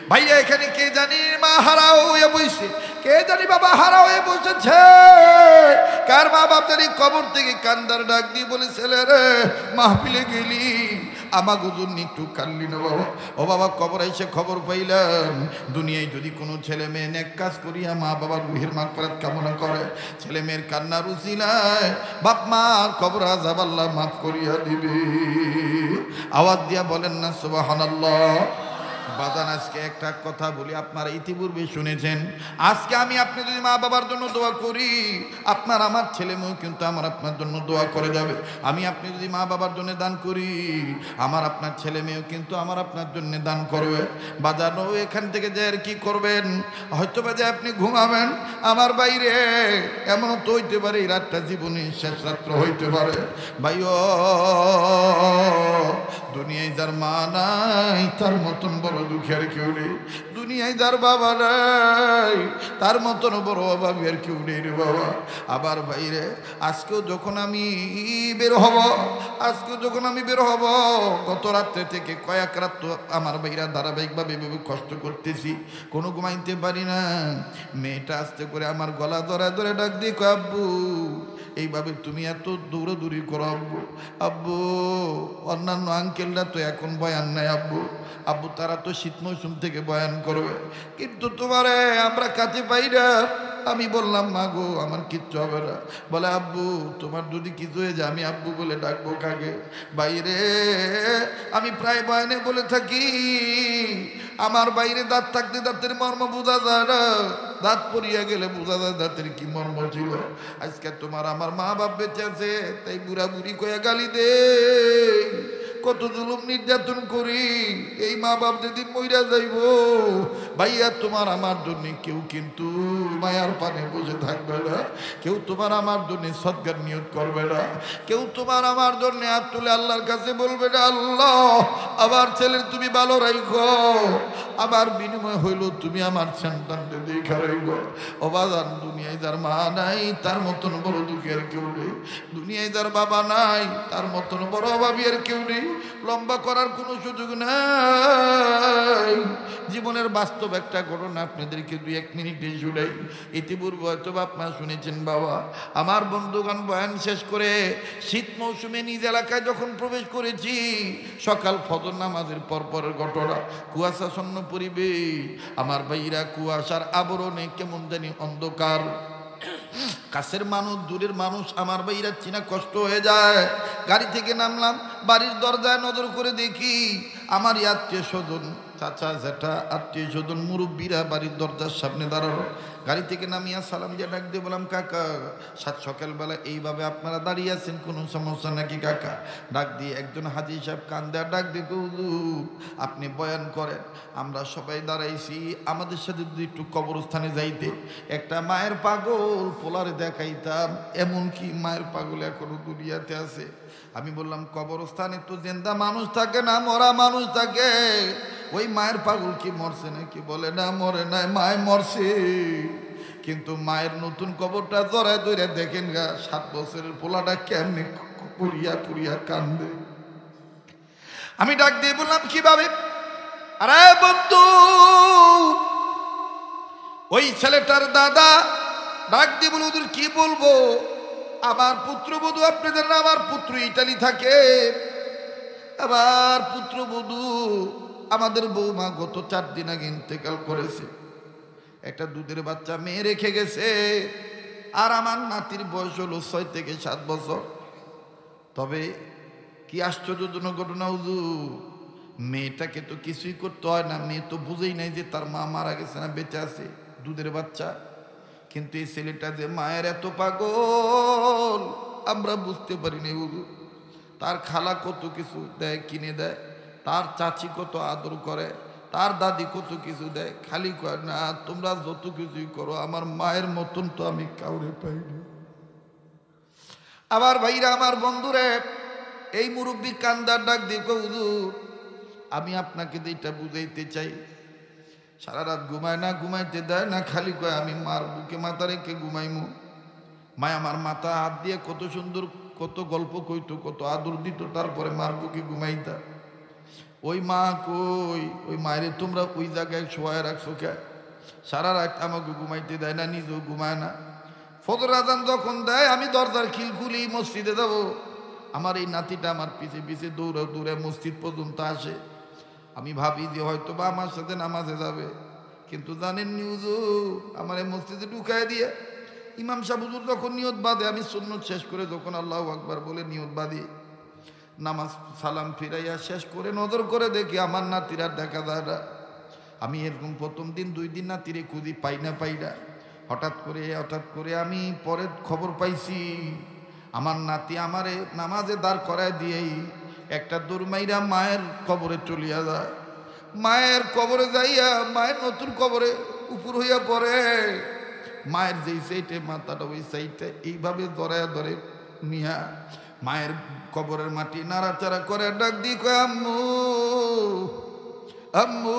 ভাইয়া এখানে কে জানি মা হারা হয়ে বসে, কে জানি বাবা হারা হয়ে বসেছে, কার মা বাপ জানি কবর থেকে কান্দার ডাক দিয়ে বলে, ছেলে রে মাহফিলে গেলি আমার গুজুর একটু কানলি না বাবা? ও বাবা কবর এসে খবর পাইলাম দুনিয়ায় যদি কোনো ছেলে মেয়ে নেক কাজ করিয়া মা বাবার রুহের মাগফিরাত কামনা করে, ছেলে মেয়ের কান্নার উসিলায় বাপ মার কবর আযাব আল্লাহ মাফ করিয়া দিবে। আওয়াজ দিয়া বলেন না সুবহানাল্লাহ। বাজান আজকে একটা কথা বলি, আপনারা ইতিপূর্বে শুনেছেন, আজকে আমি আপনি যদি মা বাবার জন্য দোয়া করি, আপনার আমার ছেলে মেয়েও কিন্তু আমার আপনার জন্য দোয়া করে যাবে। আমি আপনি যদি মা বাবার জন্য দান করি, আমার আপনার ছেলে মেয়েও কিন্তু আমার আপনার জন্য দান করবে। বাজানো এখান থেকে যে আর কি করবেন, হয়তো বা যে আপনি ঘুমাবেন, আমার বাইরে এমনও তো হইতে পারে এই রাতটা জীবনের শেষ রাত্র হইতে পারে। ভাইও দুনিয়ায় যার মা নাই তার মতন বড় দুঃখের কেউ নেই, দুনিয়ায় যার বাবা নাই তার মতন বড় অভাবী আর কেউ নেই রে বাবা। আবার বাইরে আজকেও যখন আমি বের হব, গত রাত্রে থেকে কয়েক রাত তো আমার ভাইরা ধারাবাহিকভাবে এভাবে কষ্ট করতেছি, কোনো ঘুমাইতে পারি না। মেয়েটা আস্তে করে আমার গলা ধরে ধরে ডাক দিয়ে কয়, আব্বু এইভাবে তুমি এত দৌড়াদৌড়ি করো আব্বু, আব্বু অন্যান্য আঙ্কেলরা তো এখন বয়ান নাই আব্বু, আব্বু তারা তো শীত মৌসুম থেকে বয়ান করবে, কিন্তু তোমারে আমরা কাছে পাই না। আমি বললাম মা গো আমার কিচ্ছু হবে না। বলে আব্বু তোমার যদি কিছু হয়ে যায় আমি আব্বু বলে ডাকবো কাকে? বাইরে আমি প্রায় বয়ানে বলে থাকি, আমার বাইরে দাঁত থাকতে দাঁতের মর্ম বোঝা যায় না, দাঁত পড়িয়া গেলে বোঝা যায় দাঁতের কি মর্ম ছিল। আজকে তোমার আমার মা বাপ বেঁচে আছে তাই বুড়া বুড়ি কয়া গালি দে, কত জুলুম নির্যাতন করি, এই মা বাপ যেদিন মইরা যাইব ভাইয়া তোমার আমার জন্য কেউ কিন্তু মায়ার পানে বসে থাকবে না, কেউ তোমার আমার জন্য সদকার নিয়ত করবে না, কেউ তোমার আমার জন্য হাত তুলে আল্লাহর কাছে বলবে না আল্লাহ আমার ছেলের তুমি ভালো রাখো, আমার বিনিময় হইল তুমি আমার সন্তানকে দেখা রাখো। অবাদান দুনিয়ায় যার মা নাই তার মতন বড় দুঃখের কেউ নেই, দুনিয়ায় যার বাবা নাই তার মতন বড় অভাবী আর কেউ নেই। লম্বা করার কোনো সুযোগ নাই, জীবনের বাস্তব একটা ঘটনা আপনাদেরকে 2-1 মিনিটে শুনাই। ইতিপূর্বে হয়তো আপনারা শুনেছেন বাবা, আমার বন্ধুগণ বয়ান শেষ করে শীত মৌসুমে নিজ এলাকায় যখন প্রবেশ করেছি, সকাল ফজর নামাজের পরের ঘটনা, কুয়াশাচ্ছন্ন পরিবেশ, আমার ভাইরা কুয়াশার আবরণে কেমন জানি অন্ধকার, কাছের মানুষ দূরের মানুষ আমার ভাইরা চিনা কষ্ট হয়ে যায়। গাড়ি থেকে নামলাম, বাড়ির দরজায় নজর করে দেখি আমার আত্মীয় স্বজন, চাচা জ্যাঠা আত্মীয় স্বজন মুরব্বীরা বাড়ির দরজার সামনে দাঁড়ানো। গাড়ি থেকে নামিয়া সালাম দিয়ে ডাক দিয়ে বললাম, কাকা সকালবেলা এইভাবে আপনারা দাঁড়িয়ে আছেন, কোনো সমস্যা নাকি কাকা? ডাক দিয়ে একজন হাজী সাহেব কান দেয়া ডাক দিয়ে, হুজুর আপনি বয়ান করেন, আমরা সবাই দাঁড়াইছি, আমাদের সাথে যদি একটু কবরস্থানে যাইতে, একটা মায়ের পাগল পোলারে দেখাইতাম, এমনকি মায়ের পাগল এখনো দুনিয়াতে আছে। আমি বললাম কবরস্থানে তো জিন্দা মানুষ থাকে না, মরা মানুষ থাকে, ওই মায়ের পাগল কি মরছে নাকি? বলে না মরে নাই, মায় মরছে, কিন্তু মায়ের নতুন কবরটা জড়ায় ধরে দেখেন গা 7 বছরের পোলাটা কেমনি পুরিয়া পুরিয়া কান্দে। আমি ডাক দিয়ে বললাম কিভাবে? আরে বন্ধু ওই ছেলেটার দাদা ডাক দিয়ে বলে, ওদের কি বলবো, আমার পুত্রবধূ আপনাদের না, আমার পুত্র ইটালি থাকে, আবার পুত্রবধূ আমাদের বৌমা গত 4 দিন আগে ইন্তেকাল করেছে, একটা দুধের বাচ্চা মেয়ে রেখে গেছে, আর আমার নাতির বয়স হলো 6 থেকে 7 বছর। তবে কি আশ্চর্যজনক ঘটনা হুজুর, মেয়েটাকে তো কিছুই করতে হয় না, মেয়ে তো বুঝেই নাই যে তার মা মারা গেছে না বেঁচে আছে, দুধের বাচ্চা। কিন্তু এই ছেলেটা যে মায়ের এত পাগল আমরা বুঝতে পারিনি হুজুর। তার খালা কত কিছু দেয়, কিনে দেয়, তার চাচি কত আদর করে, তার দাদি কত কিছু দেয়, খালি কয় না তোমরা যত কিছুই করো আমার মায়ের মতন তো আমি কাউরে পাইনি। আবার ভাইরা আমার বন্ধুরে, এই মুরব্বী কান্দার ডাক দিয়ে কয়, হুজুর আমি আপনাকে এইটা বুঝাইতে চাই, সারা রাত ঘুমায় না, ঘুমাইতে দেয় না, খালি কয় আমি মার বুকে মাথা রেখে ঘুমাইমু। মায় আমার মাথা হাত দিয়ে কত সুন্দর কত গল্প কইতো, কত আদর দিত, তারপরে মার বুকে ঘুমাইতা। ওই মা কই, ওই মায়ের তোমরা ওই জায়গায় শোয়ায় রাখছো কে? সারা রাত আমাকে ঘুমাইতে দেয় না, নিজেও ঘুমায় না। ফজর আজান যখন দেয় আমি দরজার খিল খুলি মসজিদে যাব। আমার এই নাতিটা আমার পিছে পিছে দৌড়ে দৌড়ে মসজিদ পর্যন্ত আসে। আমি ভাবি যে হয়তো বা আমার সাথে নামাজে যাবে, কিন্তু জানেন হুজুর আমার এই মসজিদে ঢুকায় দিয়ে ইমাম সাহেব হুজুর যখন নিয়ত বাঁধে, আমি সুন্নত শেষ করে যখন আল্লাহু আকবার বলে নিয়ত বাঁধি, নামাজ সালাম ফিরাইয়া শেষ করে নজর করে দেখি আমার নাতিরা দেখা যায় না। আমি এরকম প্রথম দিন 2 দিন নাতিরে খুঁজি, পাই না। হঠাৎ করে আমি পরে খবর পাইছি আমার নাতি আমারে নামাজে দাঁড় করায় দিয়েই একটা দৌড়মাইরা মায়ের কবরে চলিয়া যায়। মায়ের কবরে যাইয়া মায়ের নতুন কবরে উপর হইয়া পড়ে। মায়ের যেই সাইটে মাথাটা ওই সাইটে এইভাবে ধরায় ধরে নিয়া মায়ের কবরের মাটি নাড়াচাড়া করে ডাক দিয়ে কয়, আম্মু আম্মু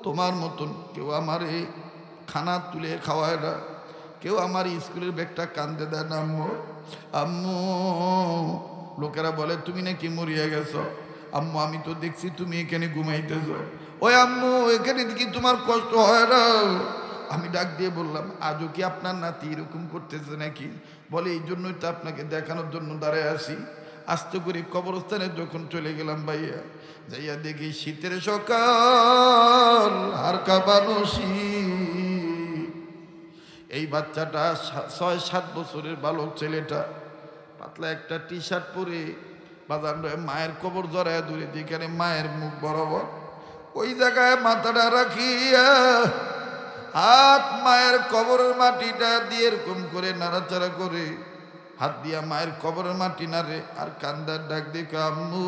তোমার মতন কেউ আমারে খানা তুলে খাওয়ায় না, কেউ আমার স্কুলের ব্যাগটা কান্দে দেয় না আম্মু। আম্মু লোকেরা বলে তুমি নাকি মরিয়া গেছ। আম্মু আমি তো দেখছি তুমি এখানে ঘুমাইতেছ। ওই আম্মু এখানে কি তোমার কষ্ট হয় না? আমি ডাক দিয়ে বললাম, আজও কি আপনার নাতি এরকম করতেছে নাকি? বলে এই জন্যই তো আপনাকে দেখানোর জন্য দাঁড়ায় আসি। আস্তে করে কবরস্থানে যখন চলে গেলাম ভাইয়া, যাইয়া দেখি শীতের সকাল আর কাঁপানো শীত। এই বাচ্চাটা 6-7 বছরের বালক ছেলেটা পাতলা একটা টি শার্ট পরে বাজার মায়ের কবর জড়ায় দূরে, যেখানে মায়ের মুখ বরাবর ওই জায়গায় মাথাটা রাখিয়া হাত মায়ের কবরের মাটিটা দিয়ে এরকম করে নাড়াচাড়া করে হাত দিয়া মায়ের কবরের মাটি নাড়ে আর কান্দার ডাক দেখে, আম্মু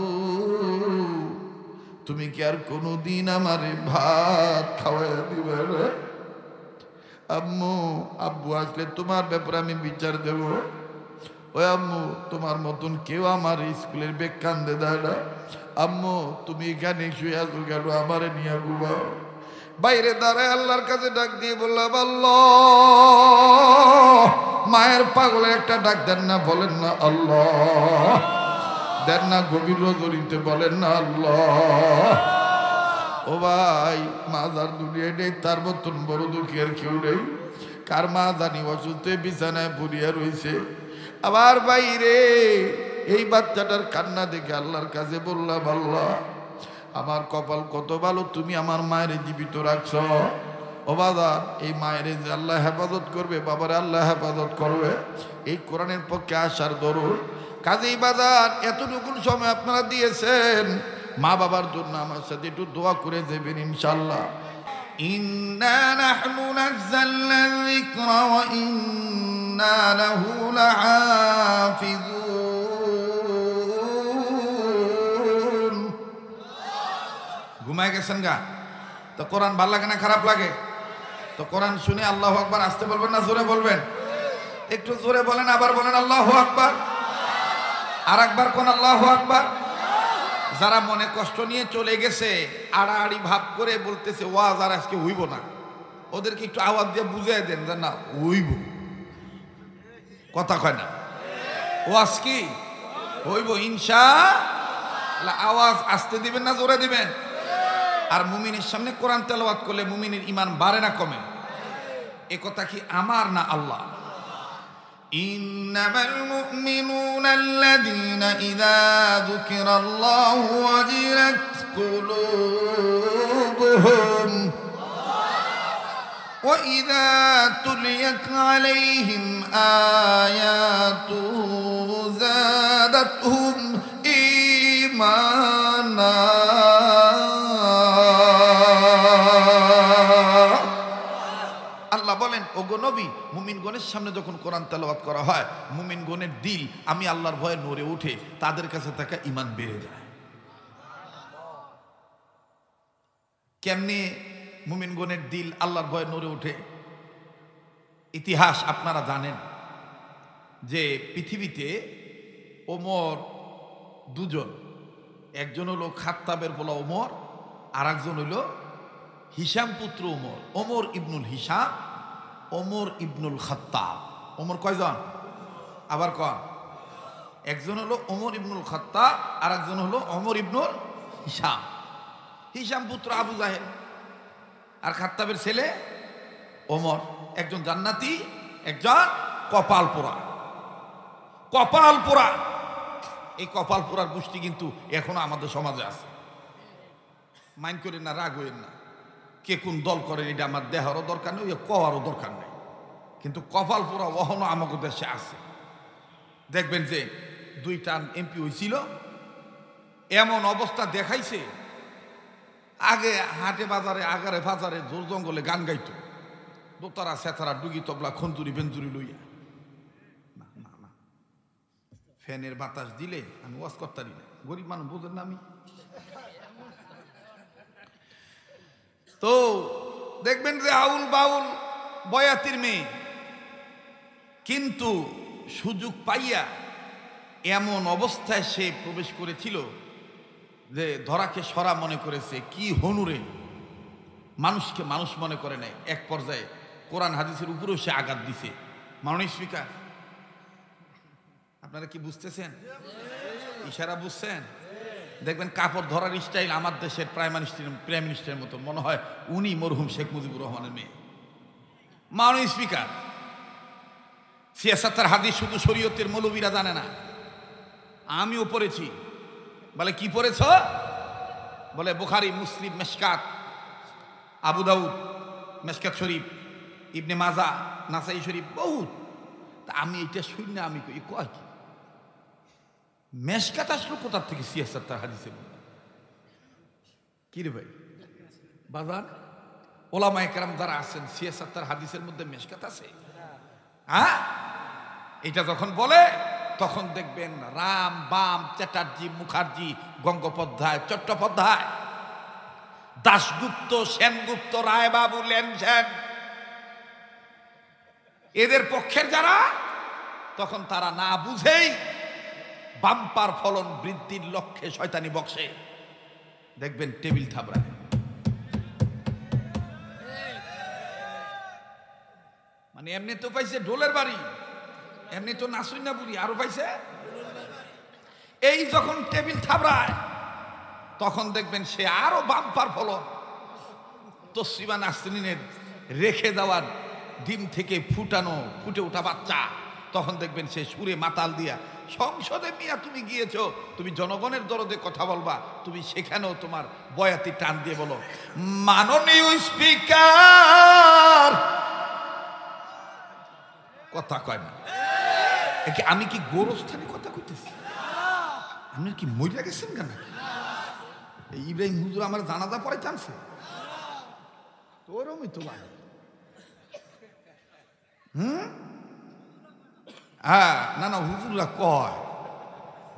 তুমি কি আর কোনোদিন আমারে ভাত খাওয়াইয়া দিবে না? আম্মু আব্বু আসলে তোমার ব্যাপারে আমি বিচার দেব। ওই আম্মু তোমার মতন কেউ আমার স্কুলের বেগ কান্দে দেয় না। আম্মু তুমি এখানে শুয়ে আসো কেন? আমারে নিয়ে ঘুমাও। বাইরে দাঁড়ায় আল্লাহর কাছে ডাক দিয়ে বললাম, আল্লাহ মায়ের পাগলে একটা ডাক দেন না, বলেন না আল্লাহ। দেন না গভীর রজনীতে, বলেন না আল্লাহ। ও ভাই মাজার দুনিয়ায় নেই, তার মতন বড় দুঃখী আর কেউ নেই। কার মা জানি অসুস্থ বিছানায় পড়িয়া রয়েছে। আবার বাইরে এই বাচ্চাটার কান্না দেখে আল্লাহর কাছে বললাম, আল্লাহ আমার কপাল কত ভালো, তুমি আমার মায়ের জীবিত রাখছ। ও বাবা এই মায়ের যে আল্লাহ হেফাজত করবে, বাবার আল্লাহ হেফাজত করবে। এই কোরআনের পক্ষে আসার দরুন কাজেই বাজার এতটুকু সময় আপনারা দিয়েছেন, মা বাবার জন্য আমার সাথে একটু দোয়া করে দেবেন ইনশাআল্লাহ। ইন্না নাহনু নাযালনা যিকরা ওয়া ইন্না লাহু লাহাফিজুন। ঘুমায় গেছেন গা তো কোরআন ভালো লাগে না খারাপ লাগে? তো কোরআন শুনে আল্লাহু আকবার আসতে বলবেন না জোরে বলবেন? একটু জোরে বলেন, আবার বলেন আল্লাহু আকবার। আর একবার কোন আল্লাহু আকবার। যারা মনে কষ্ট নিয়ে চলে গেছে আড়াআড়ি ভাব করে বলতেছে ওয়াজ আর আজকে হইব না, ওদেরকে একটু আওয়াজ দিয়ে বুঝিয়ে দেন যে না হইব। কথা কয় না? ওয়াজ কি হইব ইনশাআল্লাহ। আওয়াজ আসতে দিবেন না জোরে দিবেন? আর মুমিনের সামনে কোরআন তেলাওয়াত করলে মুমিনের ঈমান বাড়ে না কমে? এ কথা কি আমার না আল্লাহ? ইন্নামাল মুমিনুনা আল্লাযীনা ইযা যুকিরাল্লাহু ওয়াজিলাত কুলুবুহুম ওয়া ইযা তুলিয়াত আলাইহিম আয়াতুহু যাদাতহুম ঈমানা। আল্লাহ বলেন, ওগো নবী, মুমিনগণের সামনে যখন কোরআন তেলাওয়াত করা হয় মুমিনগণের দিল আমি আল্লাহর ভয়ে নড়ে উঠে, তাদের কাছে থাকা ঈমান বেড়ে যায়। কেমনে মুমিনগণের দিল আল্লাহর ভয়ে নড়ে উঠে? ইতিহাস আপনারা জানেন যে পৃথিবীতে ওমর দুজন, একজন হলো খাত্তাবের বলা ওমর, আর একজন হইল হিসাম পুত্র ওমর। ওমর ইবনুল হিসাম, ওমর ইবনুল খাত্তাব। ওমর কয়জন? আবার কন। একজন হলো ওমর ইবনুল খাত্তাব আর একজন হলো ওমর ইবনুল হিশাম। হিশাম পুত্র আবু জাহেল, আর খাত্তাবের ছেলে ওমর। একজন জান্নাতি, একজন কপাল পোড়া। কপাল পোড়া, এই কপাল পোড়ার গোষ্ঠী কিন্তু এখনো আমাদের সমাজে আছে। মাইন্ড করেন না, রাগ হইেন না, কে কোন দল করেন এটা আমার দেহারও দরকার নেই, কওয়ারও দরকার নেই, কিন্তু কপাল পোড়া অহনো আমাদের দেশে আছে। দেখবেন যে 2 টার্ম এমপি হয়েছিল, এমন অবস্থা দেখাইছে, আগে হাটে বাজারে আগারে বাজারে জোর জঙ্গলে গান গাইতো, দোতারা সেতারা ডুগি তবলা খঞ্জুরি বেঞ্জুরি লইয়া। না না না, ফ্যানের বাতাস দিলে আমি ওয়াজ করতারি না, গরিব মানুষ বোঝেন না আমি। তো দেখবেন যে আউল বাউল বয়াতির মেয়ে, কিন্তু সুযোগ পাইয়া এমন অবস্থায় সে প্রবেশ করেছিল যে ধরাকে সরা মনে করেছে, কি হনুরে, মানুষকে মানুষ মনে করে নাই। এক পর্যায়ে কোরআন হাদিসের উপরেও সে আঘাত দিছে। মাননীয় স্পিকার, আপনারা কি বুঝতেছেন? ইশারা বুঝছেন? দেখবেন কাপড় ধরার স্টাইল আমার দেশের প্রাইম মিনিস্টারের মতো, মনে হয় উনি মরহুম শেখ মুজিবুর রহমানের মেয়ে। মাননীয় স্পিকার, সিয়াসাতের হাদিস শুধু শরীয়তের মৌলবীরা জানে না, আমিও পড়েছি। বলে কি পড়েছ? বলে বুখারী, মুসলিম, মেশকাত, আবু দাউদ, মেশকাত শরীফ, ইবনে মাজা, নাসাই শরীফ, বহুত। তা আমি এটা শুনি না, আমি কয় কি মেশকাত আসলো কোথার থেকে সিয়াসাতের হাদিসের মধ্যে? কি রে ভাই বাজার, ওলামায়ে কেরাম যারা আছেন, সিয়াসাতের হাদিসের মধ্যে মেশকাত আছে? হ্যাঁ, এটা যখন বলে তখন দেখবেন রাম, বাম, চ্যাটার্জি, মুখার্জি, গঙ্গোপাধ্যায়, চট্টোপাধ্যায়, দাশগুপ্ত, সেনগুপ্ত, রায়বাবু, লেনসেন, এদের পক্ষের যারা, তখন তারা না বুঝেই বাম্পার ফলন বৃদ্ধির লক্ষ্যে শয়তানি বক্সে দেখবেন টেবিল থাবড়ায়। মানে এমনি তো পাইছে ঢোলের বাড়ি, এমনি তো নাসুই না বুড়ি, আরো পাইছে। এই যখন টেবিল থাবড়ায় তখন দেখবেন সে আরো বাম্পার ফলন। তসলিমা নাসরিনের রেখে দেওয়ার ডিম থেকে ফুটে ওঠা বাচ্চা, তখন দেখবেন সে সুরে মাতাল দিয়া, সংসদে মিয়া তুমি গিয়েছো, তুমি জনগণের দরদে কথা বলবা, তুমি সেখানেও তোমার বয়াতি টান দিয়ে বলো, মাননীয় স্পিকার, কথা কয় না। আমি কি গোরস্থানে কথা কইতেছি? আপনি কি মইরা গেছেন কেন? ইব্রাহিম হুজুর আমার জানাজা পরে টানছে, তোরও তো লাগে। হ্যাঁ, না না, হুজুররা কয়,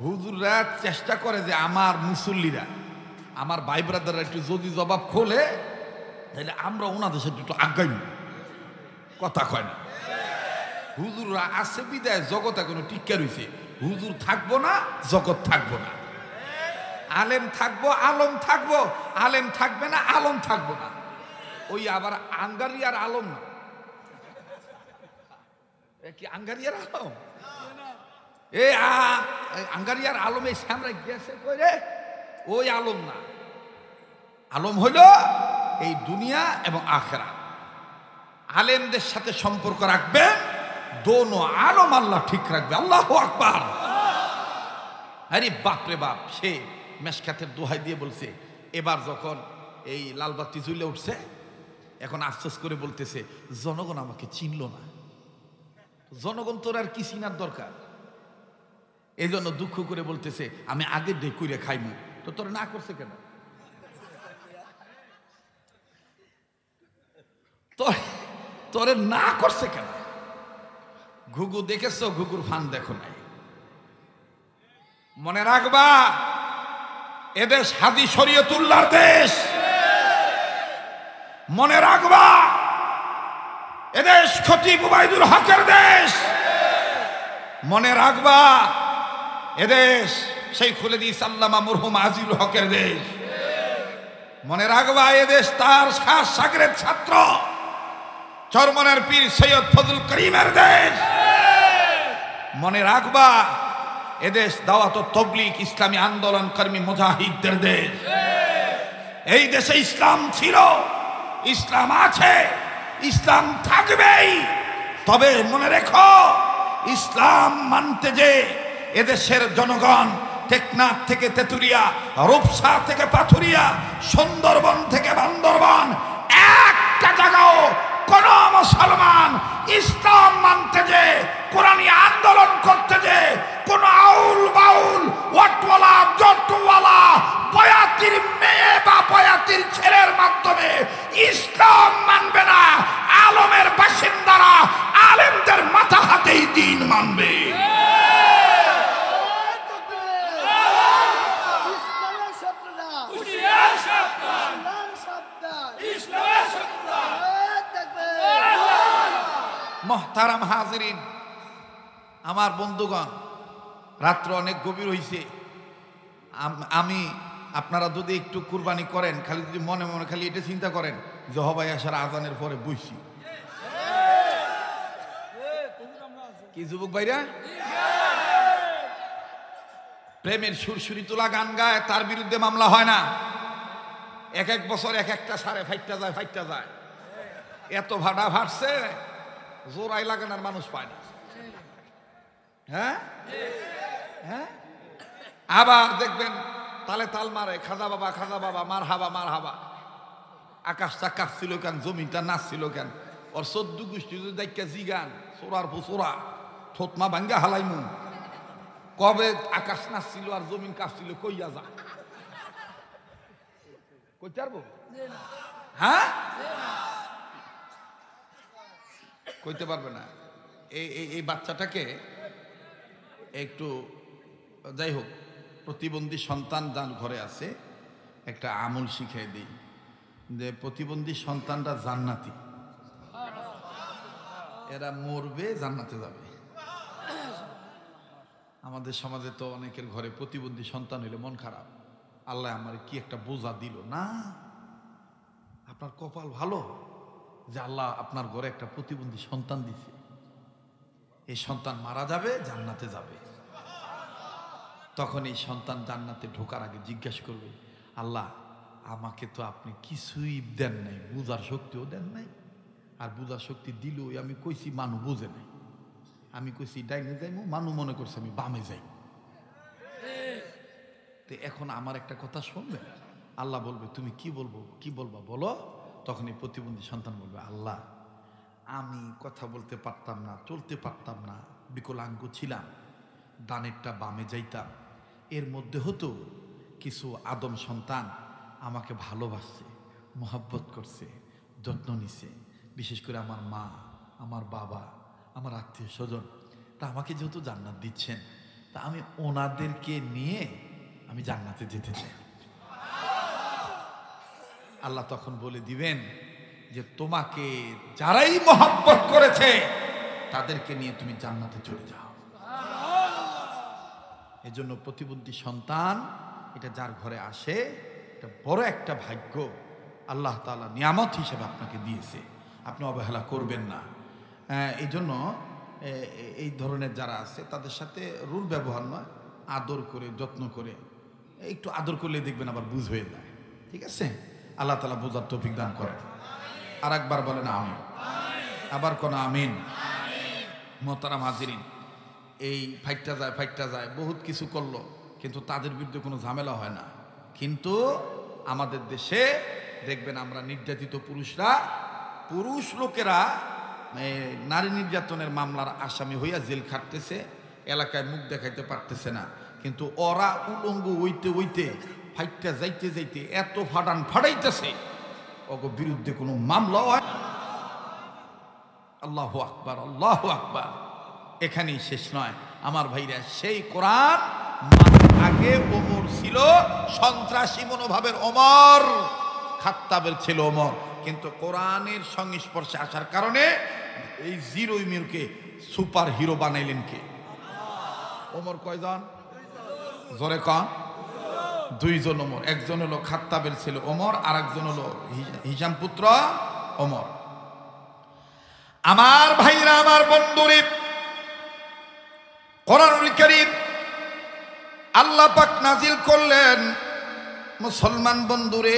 হুজুররা চেষ্টা করে যে আমার মুসল্লিরা, আমার ভাই ব্রাদাররা একটু যদি জবাব খোলে তাহলে আমরা ওনাদের সাথে একটু আগাই। কথা কয় না। হুজুররা আছে বিদায় জগৎ এখনো টিক্কা রয়েছে। হুজুর থাকবো না, জগৎ থাকবো না। আলেম থাকবো, আলম থাকবো, আলেম থাকবে না, আলম থাকবো না। ওই আবার আঙ্গারিয়ার আলম না, কি আঙ্গারিয়ার আলম? আঙ্গারিয়ার আলম এই সামনে গেছে কইরে, ওই আলম না। আলম হইল এই দুনিয়া এবং আখিরাত। আলেমদের সাথে সম্পর্ক রাখবেন, দোনো আলম আল্লাহ ঠিক রাখবে। আল্লাহু আকবার। আরে বাপরে বাপ, সে মেশকাতের দোহাই দিয়ে বলছে, এবার যখন এই লালবাতি জ্বলে উঠছে, এখন আফসোস করে বলতেছে, জনগণ আমাকে চিনল না। জনগণ তোর আর কি চিনার দরকার? এই জন্য দুঃখ করে বলতেছে, আমি আগের ডে কইরে খাইমু। তো তোর না করছে কেন? তোরে না করছে কেন? ঘুঘু দেখেছ, ঘুঘুর ফান দেখো নাই। মনে রাখবা, এদেশ হাদি শরীয়তুল্লাহর দেশ। মনে রাখবা, এদেশ খতিব উবাইদুল হকের দেশ। মনে রাখবা, এদেশ শাইখুল হাদিস আল্লামা মরহুম আজিজুল হকের দেশ। মনে রাখবা, এদেশ তার খাস শাগরেদ ছাত্র চরমনের পীর সৈয়দ ফজল করিমের দেশ। মনে রাখবা, এদেশ দাওয়াত ও তাবলীগ ইসলামী আন্দোলন কর্মী মুজাহিদদের দেশ। এই দেশে ইসলাম ছিল, ইসলাম আছে, ইসলাম থাকবেই। তবে মনে রেখো, ইসলাম মানতে যে এদেশের জনগণ টেকনাফ থেকে তেতুলিয়া, রূপসা থেকে পাথুরিয়া, সুন্দরবন থেকে বান্দরবান, একটা জায়গাও কোন মুসলমান ইসলাম মানতে যে, কোরআনী আন্দোলন করতে যে কোন আউল বাউল ওয়াটওয়ালা জটওয়ালা বয়াতির মেয়ে বা বয়াতির ছেলের মাধ্যমে ইসলাম মানবে না। আলমের বাসিন্দারা আলেমদের মাথা হাতেই দিন মানবে। মোহতারাম হাজিরিন, আমার বন্ধুগণ, রাত্র অনেক গভীর হইছে। আমি আপনারা যদি একটু কুরবানি করেন, খালি যদি মনে মনে খালি এটা চিন্তা করেন যে হবাই আসার আজানের পরে বইছি, কি যুবক ভাইরা প্রেমের সুরসুরি তোলা গান গায়, তার বিরুদ্ধে মামলা হয় না। এক এক বছর এক একটা সারে ফাইটটা যায়। এত ভাড়া ভাড়ছে, জোরাই লাগানোর মানুষ পায় না। হ্যাঁ হ্যাঁ, আবার দেখবেন তালে তাল মারে, খাজা বাবা মার হাবা। আকাশটা কাঁপছিল কেন, জমিনটা নাচছিল কেন? ওর 14 গোষ্ঠী যদি দেখা জিগান, সোরার ফুসোরা থতমা ভাঙ্গা হালাইমু, কবে আকাশ নাচছিল আর জমিন কাঁপছিল কইয়া যা, কইতে পারবো? হ্যাঁ, কইতে পারবে না। এই বাচ্চাটাকে একটু, যাই হোক, প্রতিবন্ধী সন্তান যার ঘরে আছে একটা আমল শিখিয়ে দিই যে প্রতিবন্ধী সন্তানরা জান্নাতি, এরা মরবে জান্নাতে যাবে। আমাদের সমাজে তো অনেকের ঘরে প্রতিবন্ধী সন্তান হইলে মন খারাপ, আল্লাহ আমার কি একটা বোঝা দিল না। আপনার কপাল ভালো যে আল্লাহ আপনার ঘরে একটা প্রতিবন্ধী সন্তান দিছে। এই সন্তান মারা যাবে, জান্নাতে যাবে। তখন এই সন্তান জান্নাতে ঢোকার আগে জিজ্ঞাসা করবে, আল্লাহ আমাকে তো আপনি কিছুই দেন নাই, বুঝার শক্তিও দেন নাই, আর বুঝার শক্তি দিলেও আমি কইছি মানু বোঝে নাই, আমি কইছি ডাইনে যাইমু, মানু মনে করছে আমি বামে যাই। তো এখন আমার একটা কথা শুনবে, আল্লাহ বলবে তুমি কি বলবা বলো। তখন এই প্রতিবন্ধী সন্তান বলবে, আল্লাহ আমি কথা বলতে পারতাম না, চলতে পারতাম না, বিকলাঙ্গ ছিলাম, ডানেরটা বামে যাইতাম, এর মধ্যে হতো কিছু আদম সন্তান আমাকে ভালোবাসছে, মহব্বত করছে, যত্ন নিছে, বিশেষ করে আমার মা, আমার বাবা, আমার আত্মীয় স্বজন। তা আমাকে যেহেতু জান্নাত দিচ্ছেন, তা আমি ওনাদেরকে নিয়ে আমি জান্নাতে যেতে চাই। আল্লাহ তখন বলে দিবেন যে তোমাকে যারাই মহব্বত করেছে তাদেরকে নিয়ে তুমি জান্নাতে চলে যাও। এজন্য প্রতিবন্ধী সন্তান এটা যার ঘরে আসে, এটা বড় একটা ভাগ্য আল্লাহ তাআলা নিয়ামত হিসেবে আপনাকে দিয়েছে, আপনি অবহেলা করবেন না। এই জন্য এই ধরনের যারা আছে তাদের সাথে রুল ব্যবহার নয়, আদর করে যত্ন করে, একটু আদর করলে দেখবেন আবার বুঝ হয়ে যায়। ঠিক আছে, আল্লাহ তাআলা বোঝার তৌফিক দান করেন। আর একবার বলেন আমিন, আবার কোন আমিন। মোহতারাম হাজিরিন, এই ফাইটটা যায় বহুত কিছু করলো, কিন্তু তাদের বিরুদ্ধে কোনো ঝামেলা হয় না। কিন্তু আমাদের দেশে দেখবেন আমরা নির্যাতিত পুরুষ লোকেরা নারী নির্যাতনের মামলার আসামি হইয়া জেল খাটতেছে, এলাকায় মুখ দেখাইতে পারতেছে না, কিন্তু ওরা উলঙ্গ হইতে ফাইটটা যাইতে এত ফাটাইতেছে, ওগো বিরুদ্ধে কোনো মামলা হয়। আল্লাহু আকবার, আল্লাহু আকবার। এখানেই শেষ নয় আমার ভাইরা, সেই কোরআন আগে ওমর ছিল সন্ত্রাসী মনোভাবের ওমর, খাত্তাবের ছিল ওমর, কিন্তু কোরআনের সংস্পর্শে আসার কারণে এই জিরো মিরকে সুপার হিরো বানাইলেন কে? ওমর কয়জন? জোরে কন। 2 জন ওমর, একজন হলো খাত্তাবের ছেলে ওমর, আর একজন হলো হিশাম পুত্র ওমর। আমার ভাইরা, আমার বন্ধুরা, কোরআনুল কারীম আল্লাহ পাক নাজিল করলেন। মুসলমান বন্ধুরে,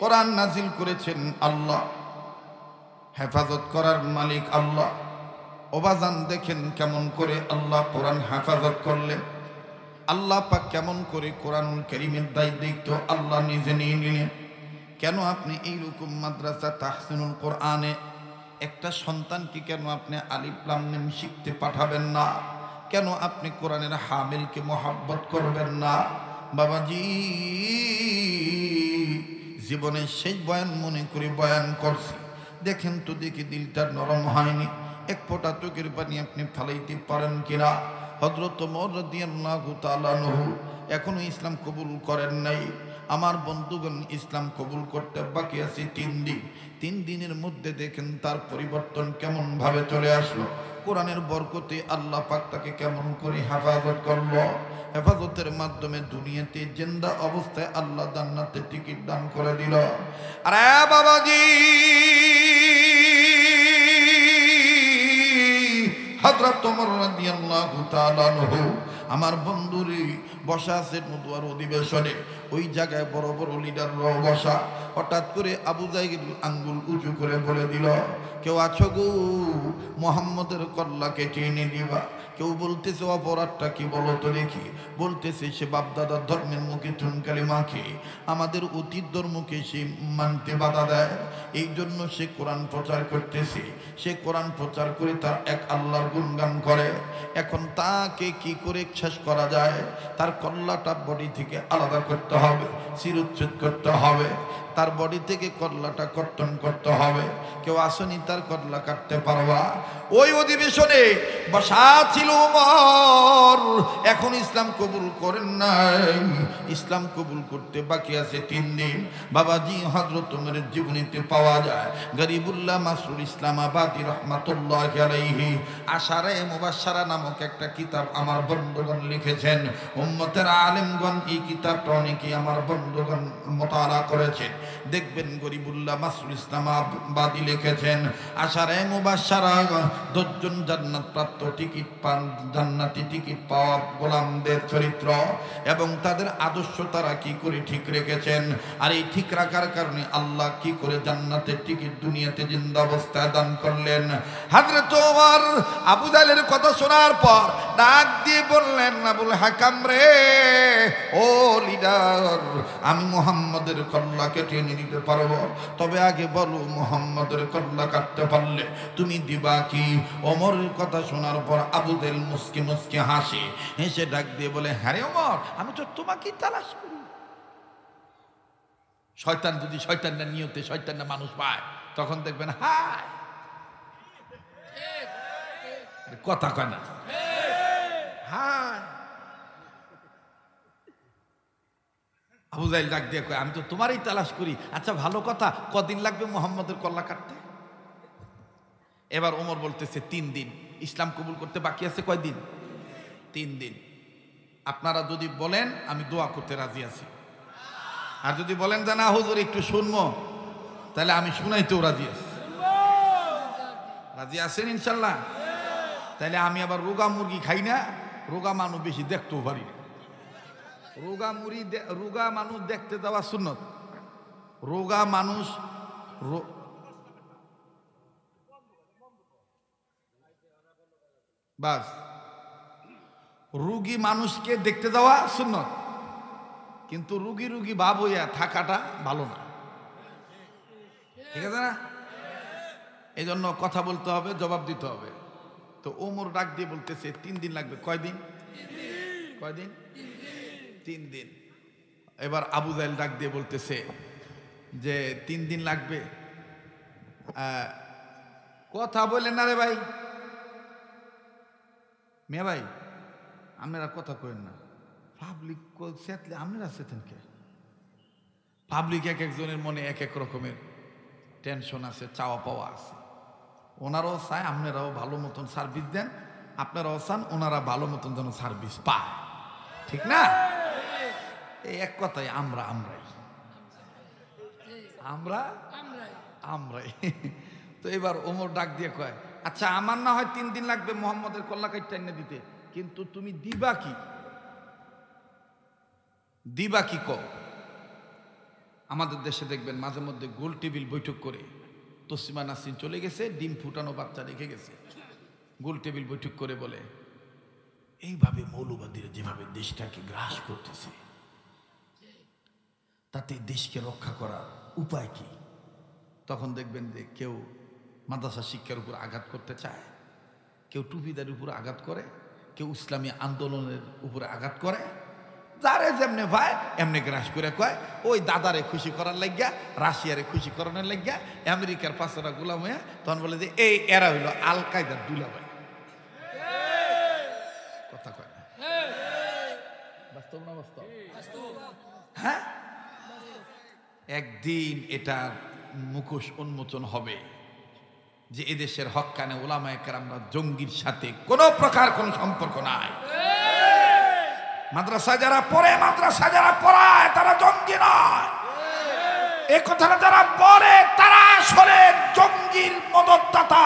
কোরআন নাজিল করেছেন আল্লাহ, হেফাজত করার মালিক আল্লাহ। ওবাজান দেখেন কেমন করে আল্লাহ কোরআন হেফাজত করলেন। আল্লাহ পাক কেমন করে কোরআনুল কারীমের দায়িত্ব আল্লাহ নিজে নিয়ে নিলেন। কেন আপনি এইরকম মাদ্রাসা তাহসিনুল কোরআনে একটা সন্তানকে কেন আপনি আলিফ লাম মিম শিখতে পাঠাবেন না? কেন আপনি কোরআনের হামিলকে মহব্বত করবেন না? বাবাজি, জীবনের শেষ বয়ান মনে করে বয়ান করছি, দেখেন তো দেখি দিলটা নরম হয়নি। এক ফোঁটা চোখের পানি আপনি ফালাইতে পারেন কিনা? হযরত ওমর রাদিয়াল্লাহু তাআলা আনহু এখনো ইসলাম কবুল করেন নাই। আমার বন্ধুগণ, ইসলাম কবুল করতে বাকি আছে 3 দিন। 3 দিনের মধ্যে দেখেন তার পরিবর্তন কেমন ভাবে চলে আসলো। কোরআনের বরকতে আল্লাহ পাক তাকে কেমন করে হেফাজত করলো। হেফাজতের মাধ্যমে দুনিয়াতে জিন্দা অবস্থায় আল্লাহ জান্নাতের টিকিট দান করে দিল। আরে বাবাজি, হযরত ওমর রাদিয়াল্লাহু তাআলা আনহু আমার বন্ধুরে বসা আছেন মতুয়ার অধিবেশনে। ওই জায়গায় বড় বড় লিডাররাও বসা। হঠাৎ করে আবু জাইল আঙ্গুল উঁচু করে বলে দিল, কেউ আছো গো, মুহাম্মদের কল্লাকে টেনে দিবা। কেউ বলতেছে অপরাধটা কি বলো তো দেখি। বলতেছে সে বাপদাদার ধর্মের মুখে চুনকালি মাখে, আমাদের অতীত ধর্মকে সে মানতে বাধা দেয়। এই জন্য সে কোরআন প্রচার করতেছে। সে কোরআন প্রচার করে তার এক আল্লাহর গুণগান করে। এখন তাকে কি করে শেষ করা যায়? তার কল্লাটা বডি থেকে আলাদা করতে হবে, শিরোচ্ছেদ করতে হবে, তার বডি থেকে কল্লাটা কর্তন করতে হবে। কেউ আসনি তার কল্লা কাটতে পারবা? ওই অধিবেশনে বসা ছিল ওমর, এখন ইসলাম কবুল করেন নাই। ইসলাম কবুল করতে বাকি আছে 3 দিন। বাবাজি, হযরত ওমরের জীবনীতে পাওয়া যায়, গরিবুল্লাহ মাসরুর ইসলামাবাদী রহমাতুল্লাহি আলাইহি আশারায়ে মুবাশশারা নামক একটা কিতাব আমার বন্ধুগণ লিখেছেন। উম্মতের আলেমগণ এই কিতাবটা অনেকেই আমার বন্ধুগণ মুতালা করেছেন। দেখবেন গরিবুল্লাহ মাসরুর ইসলামাবাদী লিখেছেন, আশারায়ে মুবাশশারা 10 জন জান্নাত প্রাপ্ত টিকিট পান, জান্নাতি টিকিট পাওয়া গোলামদের চরিত্র এবং তাদের আদর্শ তারা কি করে ঠিক রেখেছেন। আর এই ঠিক রাখার কারণে আল্লাহ কি করে জান্নাতের টিকিট দুনিয়াতে জিন্দা অবস্থায় দান করলেন। হযরত ওমর আবু জাহলের কথা শোনার পর ডাক দিয়ে বললেন, আবুল হাকাম রে, ও লিডার, আমি মুহাম্মদের কল্লা কেটে নিতে পারবো, তবে আগে বলো মুহাম্মদের কল্লা কাটতে পারলে তুমি দিবা কি? ওমরের কথা শোনার পর আবু জাহল মুস্কি মুস্কি হাসে, হেসে ডাক দিয়ে বলে, হ্যাঁ রে ওমর, আমি তো তোমাকেই তালাশ করি। শয়তান যদি শয়তানের নিয়তে শয়তানের মানুষ পায়, তখন দেখবেন হায় কথা কয় না, হায়। আবু জাহল ডাক দিয়ে কয়, আমি তো তোমারই তালাশ করি। আচ্ছা ভালো কথা, কদিন লাগবে মুহাম্মদের কল্লা কাটতে? এবার ওমর বলতেছে 3 দিন। ইসলাম কবুল করতে বাকি আছে কয়দিন? 3 দিন। আপনারা যদি বলেন আমি দোয়া করতে রাজি আছি, আর যদি বলেন যে না হুজুর একটু শুনবো, তাহলে আমি শুনাইতেও রাজি আছি। রাজি আছেন ইনশাল্লাহ? তাহলে আমি আবার রোগা মুরগি খাই না, রোগা মানুষ বেশি দেখতেও পারি না। রোগা মানুষ দেখতে যাওয়া সুন্নত। রোগা মানুষ বাস, রুগী মানুষকে দেখতে যাওয়া সুন্নত, কিন্তু রুগী রুগী ভাব হইয়া থাকাটা ভালো না। ঠিক আছে না? এই জন্য কথা বলতে হবে, জবাব দিতে হবে। তো ওমর ডাক দিয়ে বলতেছে 3 দিন লাগবে। কয়দিন? কয়দিন? 3 দিন। এবার আবু জাহল ডাক দিয়ে বলতেছে যে 3 দিন লাগবে। কথা বলেন না রে ভাই, মেয়ে ভাই, আপনারা কথা কইেন না। পাবলিক চেতলে আপনারা চেতেন কে? পাবলিক এক একজনের মনে এক এক রকমের টেনশন আছে, চাওয়া পাওয়া আছে। ওনারাও চায় আপনারাও ভালো মতন সার্ভিস দেন, আপনারাও চান ওনারা ভালো মতন যেন সার্ভিস পায়। ঠিক না? এই এক কথাই আমরাই। তো এবার ওমর ডাক দিয়ে কয়, আচ্ছা আমার না হয় 3 দিন লাগবে মুহাম্মদের কল্লা কাইটটা এনে দিতে, কিন্তু তুমি দিবা কি? দিবা কি কও? আমাদের দেশে দেখবেন মাঝে মধ্যে গোল টেবিল বৈঠক করে, তসলিমা নাসরিন চলে গেছে, ডিম ফুটানো বাচ্চা রেখে গেছে, গোল টেবিল বৈঠক করে বলে এইভাবে মৌলবাদীরা যেভাবে দেশটাকে গ্রাস করতেছে, তাতে দেশকে রক্ষা করার উপায় কি? তখন দেখবেন যে কেউ মাদ্রাসা শিক্ষার উপর আঘাত করতে চায়, কেউ টুপিদার উপর আঘাত করে, কেউ ইসলামী আন্দোলনের উপরে আঘাত করে, যারে যেমনে ভাই এমনি গ্রাস করে কয় ওই দাদারে খুশি করার লাগিয়া, রাশিয়ারে খুশি করানোর লাগিয়া, আমেরিকার পাঁচরা গোলাম হইয়া তখন বলে যে এই এরা হইল আল কায়দার দুলাভাই। কথা কয় না, বাস্তব না বাস্তব? হ্যাঁ, একদিন এটার মুখোশ উন্মোচন হবে যে এদেশের হক্কানে ওলামায়ে কেরামরা জঙ্গির সাথে কোনো প্রকার কোনো সম্পর্ক নাই। মাদ্রাসা যারা পড়ে, মাদ্রাসা যারা পড়ায় তারা জঙ্গি নয়। এই কথাটা যারা বলে তারা আসলে জঙ্গির মদতদাতা,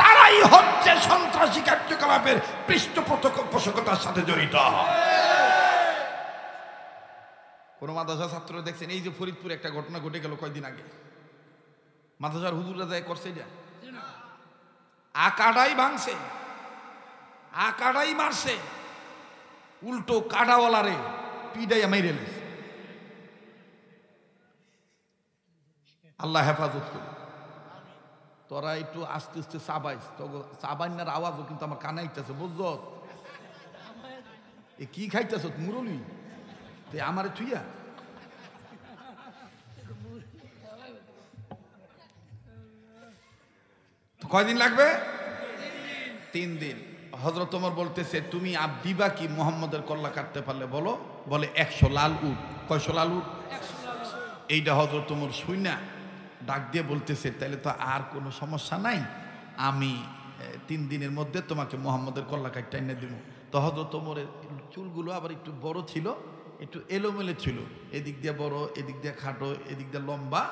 তারাই হচ্ছে সন্ত্রাসী কার্যকলাপের পৃষ্ঠপোষকতার সাথে জড়িত। কোন মাদ্রাসা ছাত্র দেখছেন? এই যে ফরিদপুরে একটা ঘটনা ঘটে গেল কয়েকদিন আগে, মাদ্রাসার হুজুররা যায় করছে যা আকাডাই ভাঙছে, আকাডাই মারছে, উল্টো কাডাওয়ালারে পিডাইয়া মাইরে লেছে। আল্লাহ হেফাজত করে। তোরা একটু আস্তে আস্তে চাবাইস, চাবাইনার আওয়াজও কিন্তু আমার কানে আইতেছে, বুঝছ? এ কি খাইতেছ মুরলি? আমারে থুইয়া কয়দিন লাগবে? 3 দিন। হযরত ওমর বলতেছে তুমি দিবা কি মুহাম্মদের কল্লা কাটতে পারলে বলো? বলে 100 লাল উট। কয়শো লাল উট? এইটা হযরত ওমর শুইনা ডাক দিয়ে বলতেছে তাহলে তো আর কোনো সমস্যা নাই, আমি 3 দিনের মধ্যে তোমাকে মুহাম্মদের কল্লা কাটতে এনে দিব। তো হযরত ওমরের চুলগুলো আবার একটু বড় ছিল, একটু এলোমেলো ছিল, এদিক দিয়ে বড়, এদিক দিয়ে খাটো, এদিক দিয়ে লম্বা,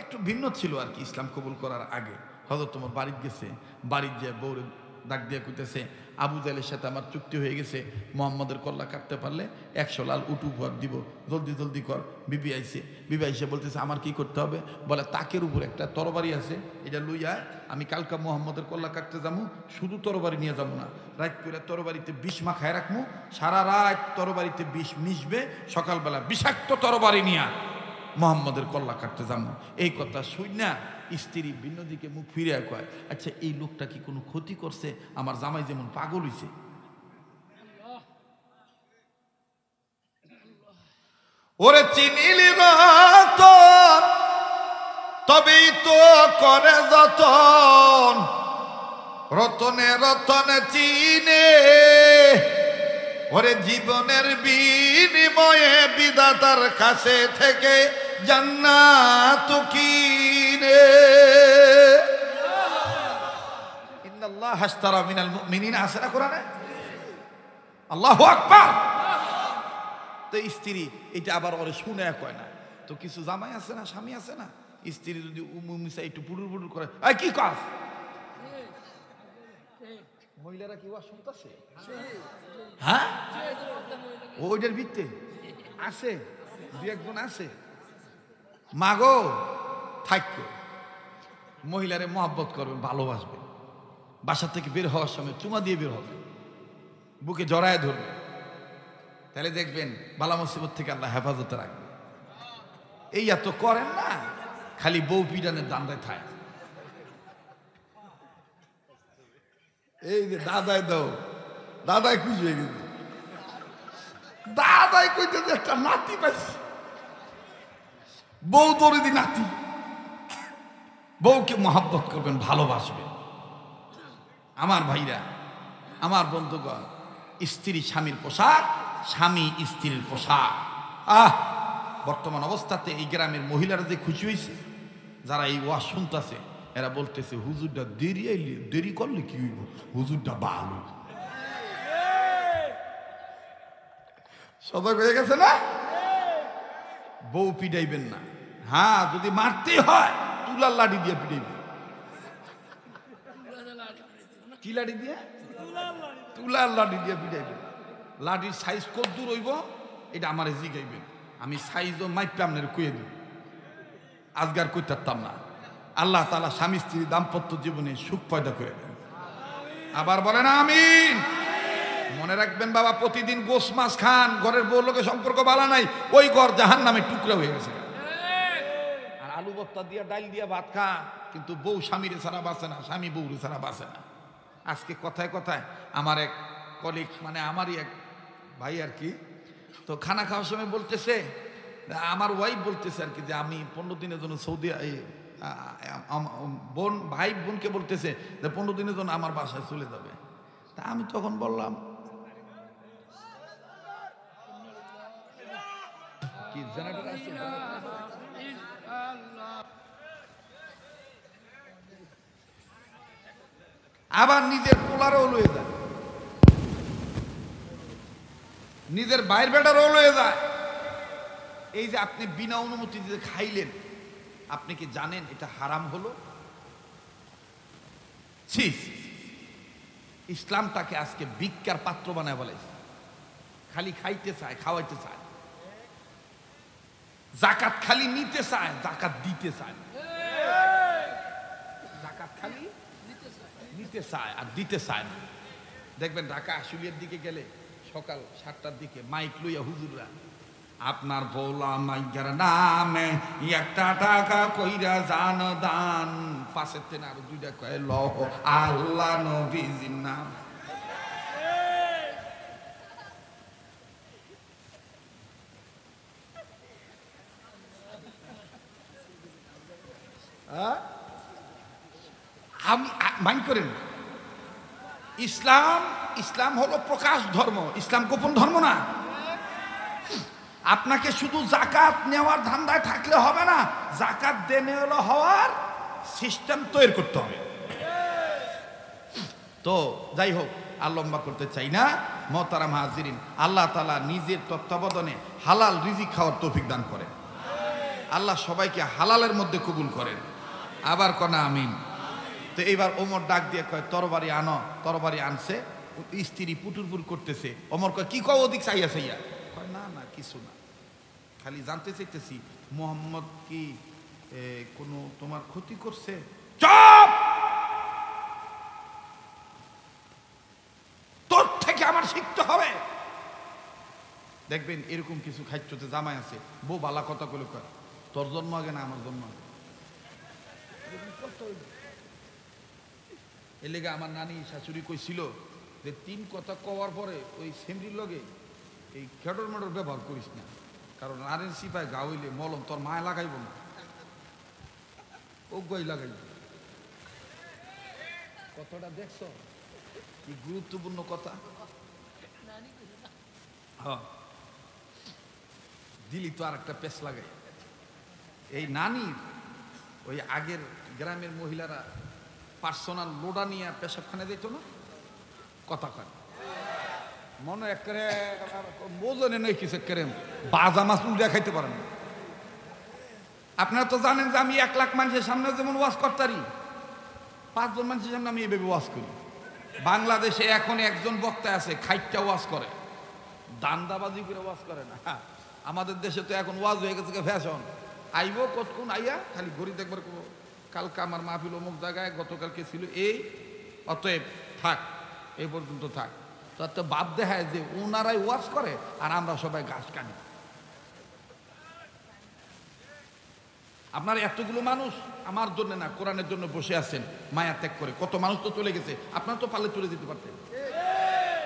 একটু ভিন্ন ছিল আর কি ইসলাম কবুল করার আগে। হযরত ওমর বাড়িতে গেছে, বাড়িতে যে বউরে ডাক দিয়ে কইতেছে আবু জাহেলের সাথে আমার চুক্তি হয়ে গেছে, মুহাম্মদের কল্লা কাটতে পারলে 100 লাল উট উপহার দিব, জলদি জলদি কর। বিবি আইছে, বিবি আইসে বলতেছে আমার কি করতে হবে? বলে তাকের উপর একটা তরবারি আছে, এটা লইয়া আমি কালকা মুহাম্মদের কল্লা কাটতে যাবো, শুধু তরবারি নিয়ে যাবো না, রাত করে তরবারিতে বিষ মাখায় রাখবো, সারা রাত তরবারিতে বিষ মিশবে, সকালবেলা বিষাক্ত তরবারি নিয়ে মুহাম্মদের কল্লা কাটতে যাবো। এই কথা শুই না স্ত্রী ভিন্ন দিকে মুখ ফিরিয়া কয় আচ্ছা এই লোকটা কি কোনো ক্ষতি করছে? আমার জামাই যেমন পাগল হইছে। ওরে চিনিলি রতন তবেই তো করে যতন, রতনে রতনে চিনে, ওরে জীবনের বিনিময়ে বিধাতার কাছে থেকে জান্নাত কিনে। ইন্নাল্লাহ হাশতারা মিনাল মুমিনিনা, আছে না কোরআনে? আল্লাহু আকবার। তো স্ত্রী এটা আবার ওরে শুনে কয় না, তো কিছু জামাই আছে না, স্বামী আছে না, স্ত্রী যদি উমুমিসা একটু পুরুর পুরুর করে এই কি কাজ, মহিলারা কি ওয়াজ শুনতেছে? হ্যাঁ, ওইটার ভিত্তে আছে, 2-1 জন আছে। মাগো থাকো, মহিলারে মহব্বত করবেন, ভালোবাসবে, বাসা থেকে বের হওয়ার সময় চুমা দিয়ে বের হবে, বুকে জড়ায় ধরবে, তাহলে দেখবেন বালা মুসিবত থেকে আল্লাহ হেফাজতে রাখবে। এই এত করেন না, খালি বউ পিডানের দান্দায় থাকে। এই যে দাদাই দাও, দাদাই খুশি হয়ে গেছে, দাদাই কইতে একটা নাতি পাইছে, বউ দরিদি নাতি। বউকে মহব্বত করবেন, ভালোবাসবেন। আমার ভাইরা, আমার বন্ধুগণ, স্ত্রী স্বামীর পোশাক, স্বামী স্ত্রীর পোশাক। বর্তমান অবস্থাতে এই গ্রামের মহিলারা যে খুশি হয়েছে, যারা এই ওয়াজ শুনতেছে, এরা বলতেছে হুজুরটা দেরি করলে কি হইব, হুজুরটা ভালো। সদক হয়ে গেছে না? বউ পিটাইবেন না, হ্যাঁ যদি মারতে হয় তুলার লাঠি দিয়ে পিটাইবেন। কি লাঠি দিয়ে? তুলার লাঠি দিয়ে পিটাইবেন। লাঠির সাইজ কত দূর হইব এটা আমার জিগাইবেন। আমি সাইজও মাইপে আপনার কুয়ে দিব, আজগার কইতাম না। আল্লাহ তাআলা স্বামী স্ত্রী দাম্পত্য জীবনে সুখ পয়দা করে দেন। আবার বলেন আমিন। মনে রাখবেন বাবা, প্রতিদিন গোশ মাছ খান, ঘরের বউ লোকের সম্পর্ক ভালো নাই, ওই ঘর জাহান্নামের টুকরা হয়ে গেছে। আর আলু ভর্তা দিয়া ডাল দিয়া ভাত খা, কিন্তু বউ স্বামীরে ছাড়া বাঁচে না, স্বামী বউরে ছাড়া বাঁচে না। আজকে কথায় কথায় আমার এক কলিগ, মানে আমারই এক ভাই আর কি, তো খানা খাওয়ার সময় বলতেছে, আমার ওয়াইফ বলতেছে আর কি, যে আমি 15 দিনের জন্য সৌদি, বোন ভাই বোনকে বলতেছে যে 15 দিনের জন্য আমার বাসায় চলে যাবে। তা আমি তখন বললাম কি জেনারেটর আছে, আবার নিজের পোলারও লয়ে যায়, নিজের বাইর বেটারও লয়ে যায়। এই যে আপনি বিনা অনুমতিতে খাইলেন, আপনি কি জানেন এটা হারাম হলো? ইসলামটাকে আজকে ভিক্ষার পাত্র বানায় বলেছে, খালি খাইতে চায়, খাওয়াইতে চায়, জাকাত খালি নিতে চায়, জাকাত দিতে চায়, জাকাত খালি নিতে চায় আর দিতে চায় না। দেখবেন ঢাকা আশুলিয়ার দিকে গেলে সকাল 7টার দিকে মাইক লইয়া হুজুররা, আপনার বৌলা মাইয়ার নামে 1 টাকা কইরা জান দান, পাশের তেন আরো 2টা কয় লহ আল্লাহ নবীজির নাম। আমি মাইন্ড করেন, ইসলাম হলো প্রকাশ ধর্ম, ইসলাম গোপন ধর্ম না। আপনাকে শুধু জাকাত নেওয়ার ধান্দায় থাকলে হবে না, জাকাত দেনে হলো হওয়ার সিস্টেম তৈরি করতে হবে। তো যাই হোক, আর লম্বা করতে চাই না। মোহতারাম হাজিরিন, আল্লাহ তাআলা নিজের তত্ত্বাবধানে হালাল রিজিক খাওয়ার তৌফিক দান করেন। আল্লাহ সবাইকে হালালের মধ্যে কবুল করেন। আবার কনা আমিন। তো এইবার ওমর ডাক দিয়ে কয়, তরবারি আনো। তরবারি আনছে, স্ত্রী পুটুরপুর করতেছে। ওমর কয়, কি কও ওদিক চাইয়া চাইয়া? কয়, না না কিছু না, খালি জানতে চাইতেছি মোহাম্মদ কি কোনো তোমার ক্ষতি করছে? চুপ! তোর থেকে আমার শিখতে হবে। দেখবেন এরকম কিছু খাইতে জামাই আছে, বউ বালা কথা বলে কয়, তোর জন্ম আগে না আমার জন্ম আগে? এর লেগে আমার নানি শাশুড়ি কইছিল যে 3 কথা কওয়ার পরে ওই সেমরির লগে এই খেটর মেটর ব্যবহার করিস না, কারণ নারের সিপায় গা হইলে মলম তোর মায় লাগাইব না, ও গই লাগাইব। কথাটা দেখছ কি গুরুত্বপূর্ণ কথা? হ্যাঁ, দিলি তো আর একটা পেস লাগাই। এই নানির ওই আগের গ্রামের মহিলারা পার্সোনাল লোডা নিয়ে পেশাবখানে যেত না, কথা কয় মনে একেবারে বোঝনে নেই কিছু, একেবারে বাজা মাছ উল্টা খাইতে পারেন না। আপনারা তো জানেন যে আমি 1 লাখ মানুষের সামনে যেমন ওয়াজ করতারি, 5 জন মানুষের সামনে আমি এভাবে ওয়াজ করি। বাংলাদেশে এখন একজন বক্তা আছে খাইটা ওয়াজ করে, দান্দাবাজি করে ওয়াজ করে না। আমাদের দেশে তো এখন ওয়াজ হয়ে গেছে ফ্যাশন। আইব কতক্ষণ আইয়া খালি ঘড়ি দেখবার, কালকে আমার মাহফিল অমুক জায়গায়, গতকালকে ছিল এই, অতএব থাক, এই পর্যন্ত থাক। তো বাপ দেখায় যে ওনারাই ওয়াজ করে আর আমরা সবাই গাছ কাটি। আপনার এতগুলো মানুষ আমার জন্য না, কোরআনের জন্য বসে আছেন মায়া ত্যাগ করে। কত মানুষ তো চলে গেছে, আপনারা তো পারলে চলে যেতে পারতেন,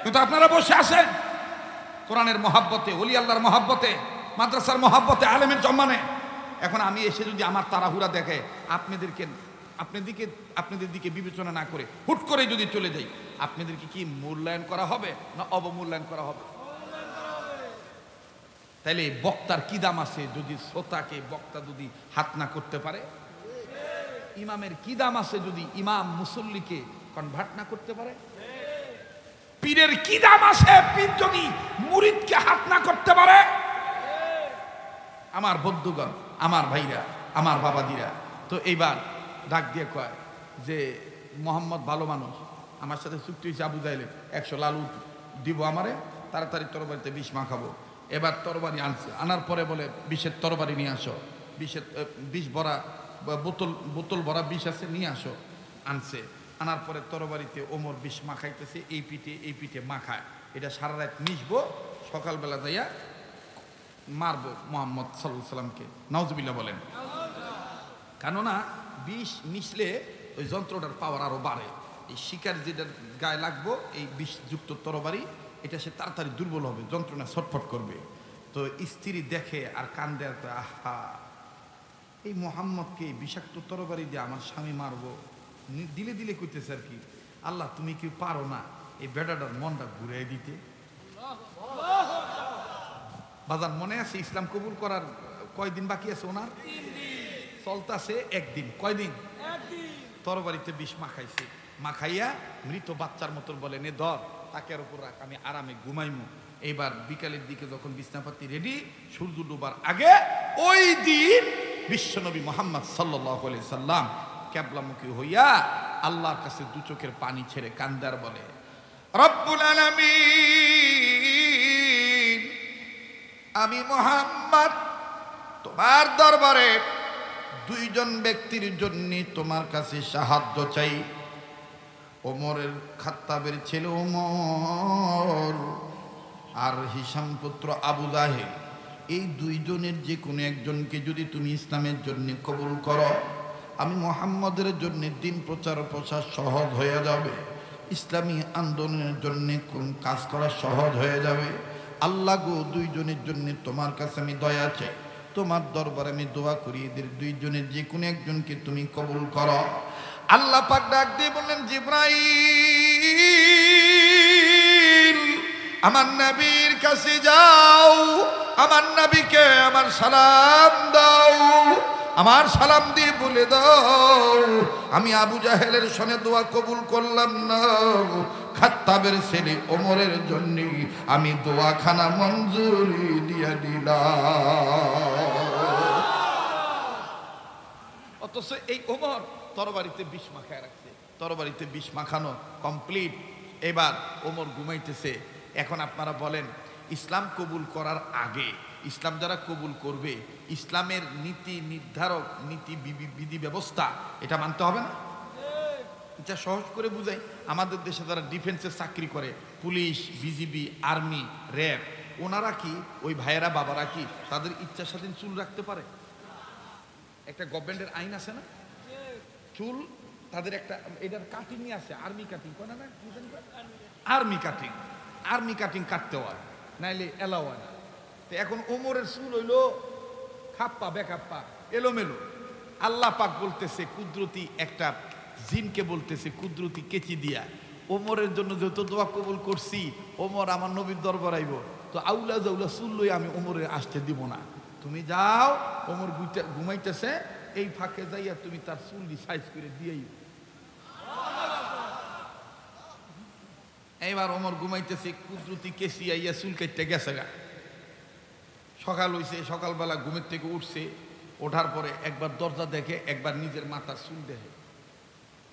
কিন্তু আপনারা বসে আছেন কোরআনের মহাব্বতে, ওলি আল্লাহর মহাব্বতে, মাদ্রাসার মহাব্বতে, আলেমের সম্মানে। এখন আমি এসে যদি আমার তাড়াহুড়া দেখে আপনাদের দিকে বিবেচনা না করে হুট করে যদি চলে যাই, আপনাদেরকে কি মূল্যায়ন করা হবে না অবমূল্যায়ন করা হবে? তাইলে বক্তার কি দাম আছে যদি শ্রোতাকে বক্তা যদি হাত না করতে পারে? ইমামের কি দাম আছে যদি ইমাম মুসল্লিকে কনভার্ট না করতে পারে? পীরের কি দাম আছে পীর যদি মুরিদকে হাত না করতে পারে? আমার বন্ধুগণ, আমার ভাইরা, আমার বাবাদিরা, তো এইবার ডাক দিয়ে কয় যে মোহাম্মদ ভালো মানুষ, আমার সাথে চুক্তি হয়েছে আবু জাহেলের, 100 লালু দিব আমারে, তাড়াতাড়ি তরবারিতে বিষ মাখাবো। এবার তরবারি আনছে, আনার পরে বলে বিষের তরবারি নিয়ে আসো, বিষ ভরা বোতল ভরা বিষ আছে, নিয়ে আসো। আনছে, আনার পরে তরবারিতে ওমর বিষ মাখাইতেছে, এই পিঠে মাখায়, এটা সারা রাত মিশবো, সকালবেলা যাইয়া মারবো মোহাম্মদ সাল্লাল্লাহু আলাইহি সাল্লামকে। নাউজুবিল্লাহ বলেন। কেননা বিষ মিশলে ওই যন্ত্রটার পাওয়ার আরো বাড়ে, এই শিকার যেটার গায়ে লাগবো এই বিষযুক্ত তরবারি, এটা সে তাড়াতাড়ি দুর্বল হবে, যন্ত্রণা ছটফট করবে। তো স্ত্রী দেখে আর কান্দে, আর আহা, এই মোহাম্মদকে বিষাক্ত তরবারি দিয়ে আমার স্বামী মারবো, দিলে দিলে কইতেছে আর কি, আল্লাহ তুমি কি পারো না এই বেটাটার মনটা ঘুরাই দিতে? বাজার মনে আছে ইসলাম কবুল করার কয়দিন বাকি আছে ওনার? চলতেছে একদিন। কয়দিন? তরবারিতে বিষ মাখাইছে, মাখাইয়া মৃত বাচ্চার মতো বলে, নে ধর, তাকের উপর রাখ, আমি আরামে ঘুমাইমু। এইবার বিকালের দিকে যখন বিছনাপাতি রেডি, সূর্য ডোবার আগে ওই দিন বিশ্বনবী মুহাম্মদ সাল্লাল্লাহু আলাইহি সাল্লাম কিবলামুখী হইয়া আল্লাহর কাছে দু চোখের পানি ছেড়ে কান্দার বলে, রব্বুল আলামিন, আমি মুহাম্মদ তোমার দরবারে দুইজন ব্যক্তির জন্য তোমার কাছে সাহায্য চাই। ওমরের খাত্তাবের ছেলে ওমর আর হিশাম পুত্র আবু জাহেল, এই দুইজনের যে কোনো একজনকে যদি তুমি ইসলামের জন্য কবুল করো, আমি মুহাম্মদের জন্য দিন প্রচার প্রসার সহজ হয়ে যাবে, ইসলামী আন্দোলনের জন্য কোন কাজ করা সহজ হয়ে যাবে। আল্লাহ গো, দুইজনের জন্য তোমার কাছে আমি দয়া চাই, তোমার দরবারে আমি দোয়া করি, এদের দুইজনের যে কোনো একজনকে তুমি কবুল করো। আল্লাহ পাক ডাক দিয়ে বললেন, জিবরাইল, আমার নবীর কাছে যাও, আমার নবীকে আমার সালাম দাও, আমার সালাম দিয়ে বলে দাও, আমি আবু জাহেলের সনে দোয়া কবুল করলাম না, খাত্তাবের ছেলে ওমরের জন্য আমি দোয়াখানা মঞ্জুরি দিয়ে দিলাম। অথচ এই ওমর তরবারিতে বিষ মাখায় রাখছে, তরবারিতে বিষ মাখানো কমপ্লিট। এবার ওমর ঘুমাইতেছে। এখন আপনারা বলেন, ইসলাম কবুল করার আগে, ইসলাম যারা কবুল করবে, ইসলামের নীতি নির্ধারক, নীতি বিধি ব্যবস্থা, এটা মানতে হবে না? এটা সহজ করে বুঝাই, আমাদের দেশে যারা ডিফেন্সে চাকরি করে, পুলিশ, বিজিবি, আর্মি, র্যাব, ওনারা কি, ওই ভাইয়েরা বাবারা কি তাদের ইচ্ছা স্বাধীন চুল রাখতে পারে? একটা গভর্নমেন্টের আইন আছে না, চুল তাদের একটা, এটার কাটিং আছে, আর্মি কাটিং করে না, আর্মি কাটিং কাটতে হয়, নাইলে এলাও হয় না। তো এখন ওমরের চুল হইলো খাপ্পা বেখাপ্পা এলোমেলো। আল্লাহ পাক বলতেছে, কুদরতি একটা জিনকে বলতেছে, কুদরতি কেচি দিয়া, ওমরের জন্য যত দোয়া কবুল করছি, ওমর আমার নবীর দরবার আইব, তো আউলা জাউলা চুল লই আমি ওমরের আসতে দিব না, তুমি যাও, ওমর ঘুমাইতেছে, এই ফাঁকে যাইয়া তুমি তার চুল সাইজ করে দিয়েই। এইবার ওমর ঘুমাইতেছে, কুদরতি কেসি আইয়া চুল কেটে গেছে গা। সকাল হইছে, সকালবেলা ঘুমের থেকে উঠছে, ওঠার পরে একবার দরজা দেখে, একবার নিজের মাথার চুল দেখে,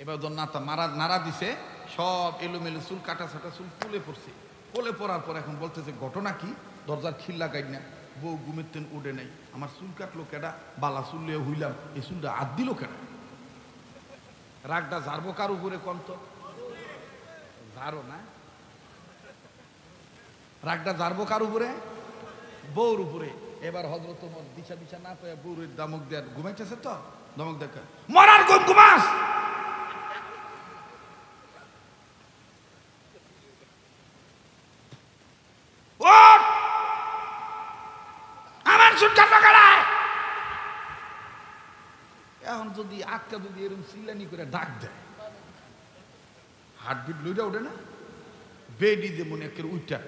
এবার নাতা নাড়া দিছে, সব এলোমেলো চুল, কাটা ছাটা চুল তুলে পড়ছে। কোলে পড়ার পর এখন বলতেছে, ঘটনা কি? দরজার খিল লাগাই না, বউ ঘুমের তেন উঠে নাই, আমার চুল কাটলো কেডা, বালা চুল লিয়ে হইলাম, এই চুলটা হাত দিল কেডা? রাগটা ঝাড়বো কার উপরে কন্ত? ঝাড়ো না, রাগটা ঝাড়বো কার উপরে? বউর উপরে। এবার হযরত ওমর দিশা দিশা না পেয়ে বউরের দামক দেয়ার ঘুমাইতেছে, তো দামক দেখে, মরার ঘুম ঘুমাস, আমার চুল কাটলো কেডা? এখন যদি আটকা যদি এরকম চিল্লানি করে ডাক দেয়, হার্টবিট লইটা ওঠে না, বেডি যে মনে একের উইটা,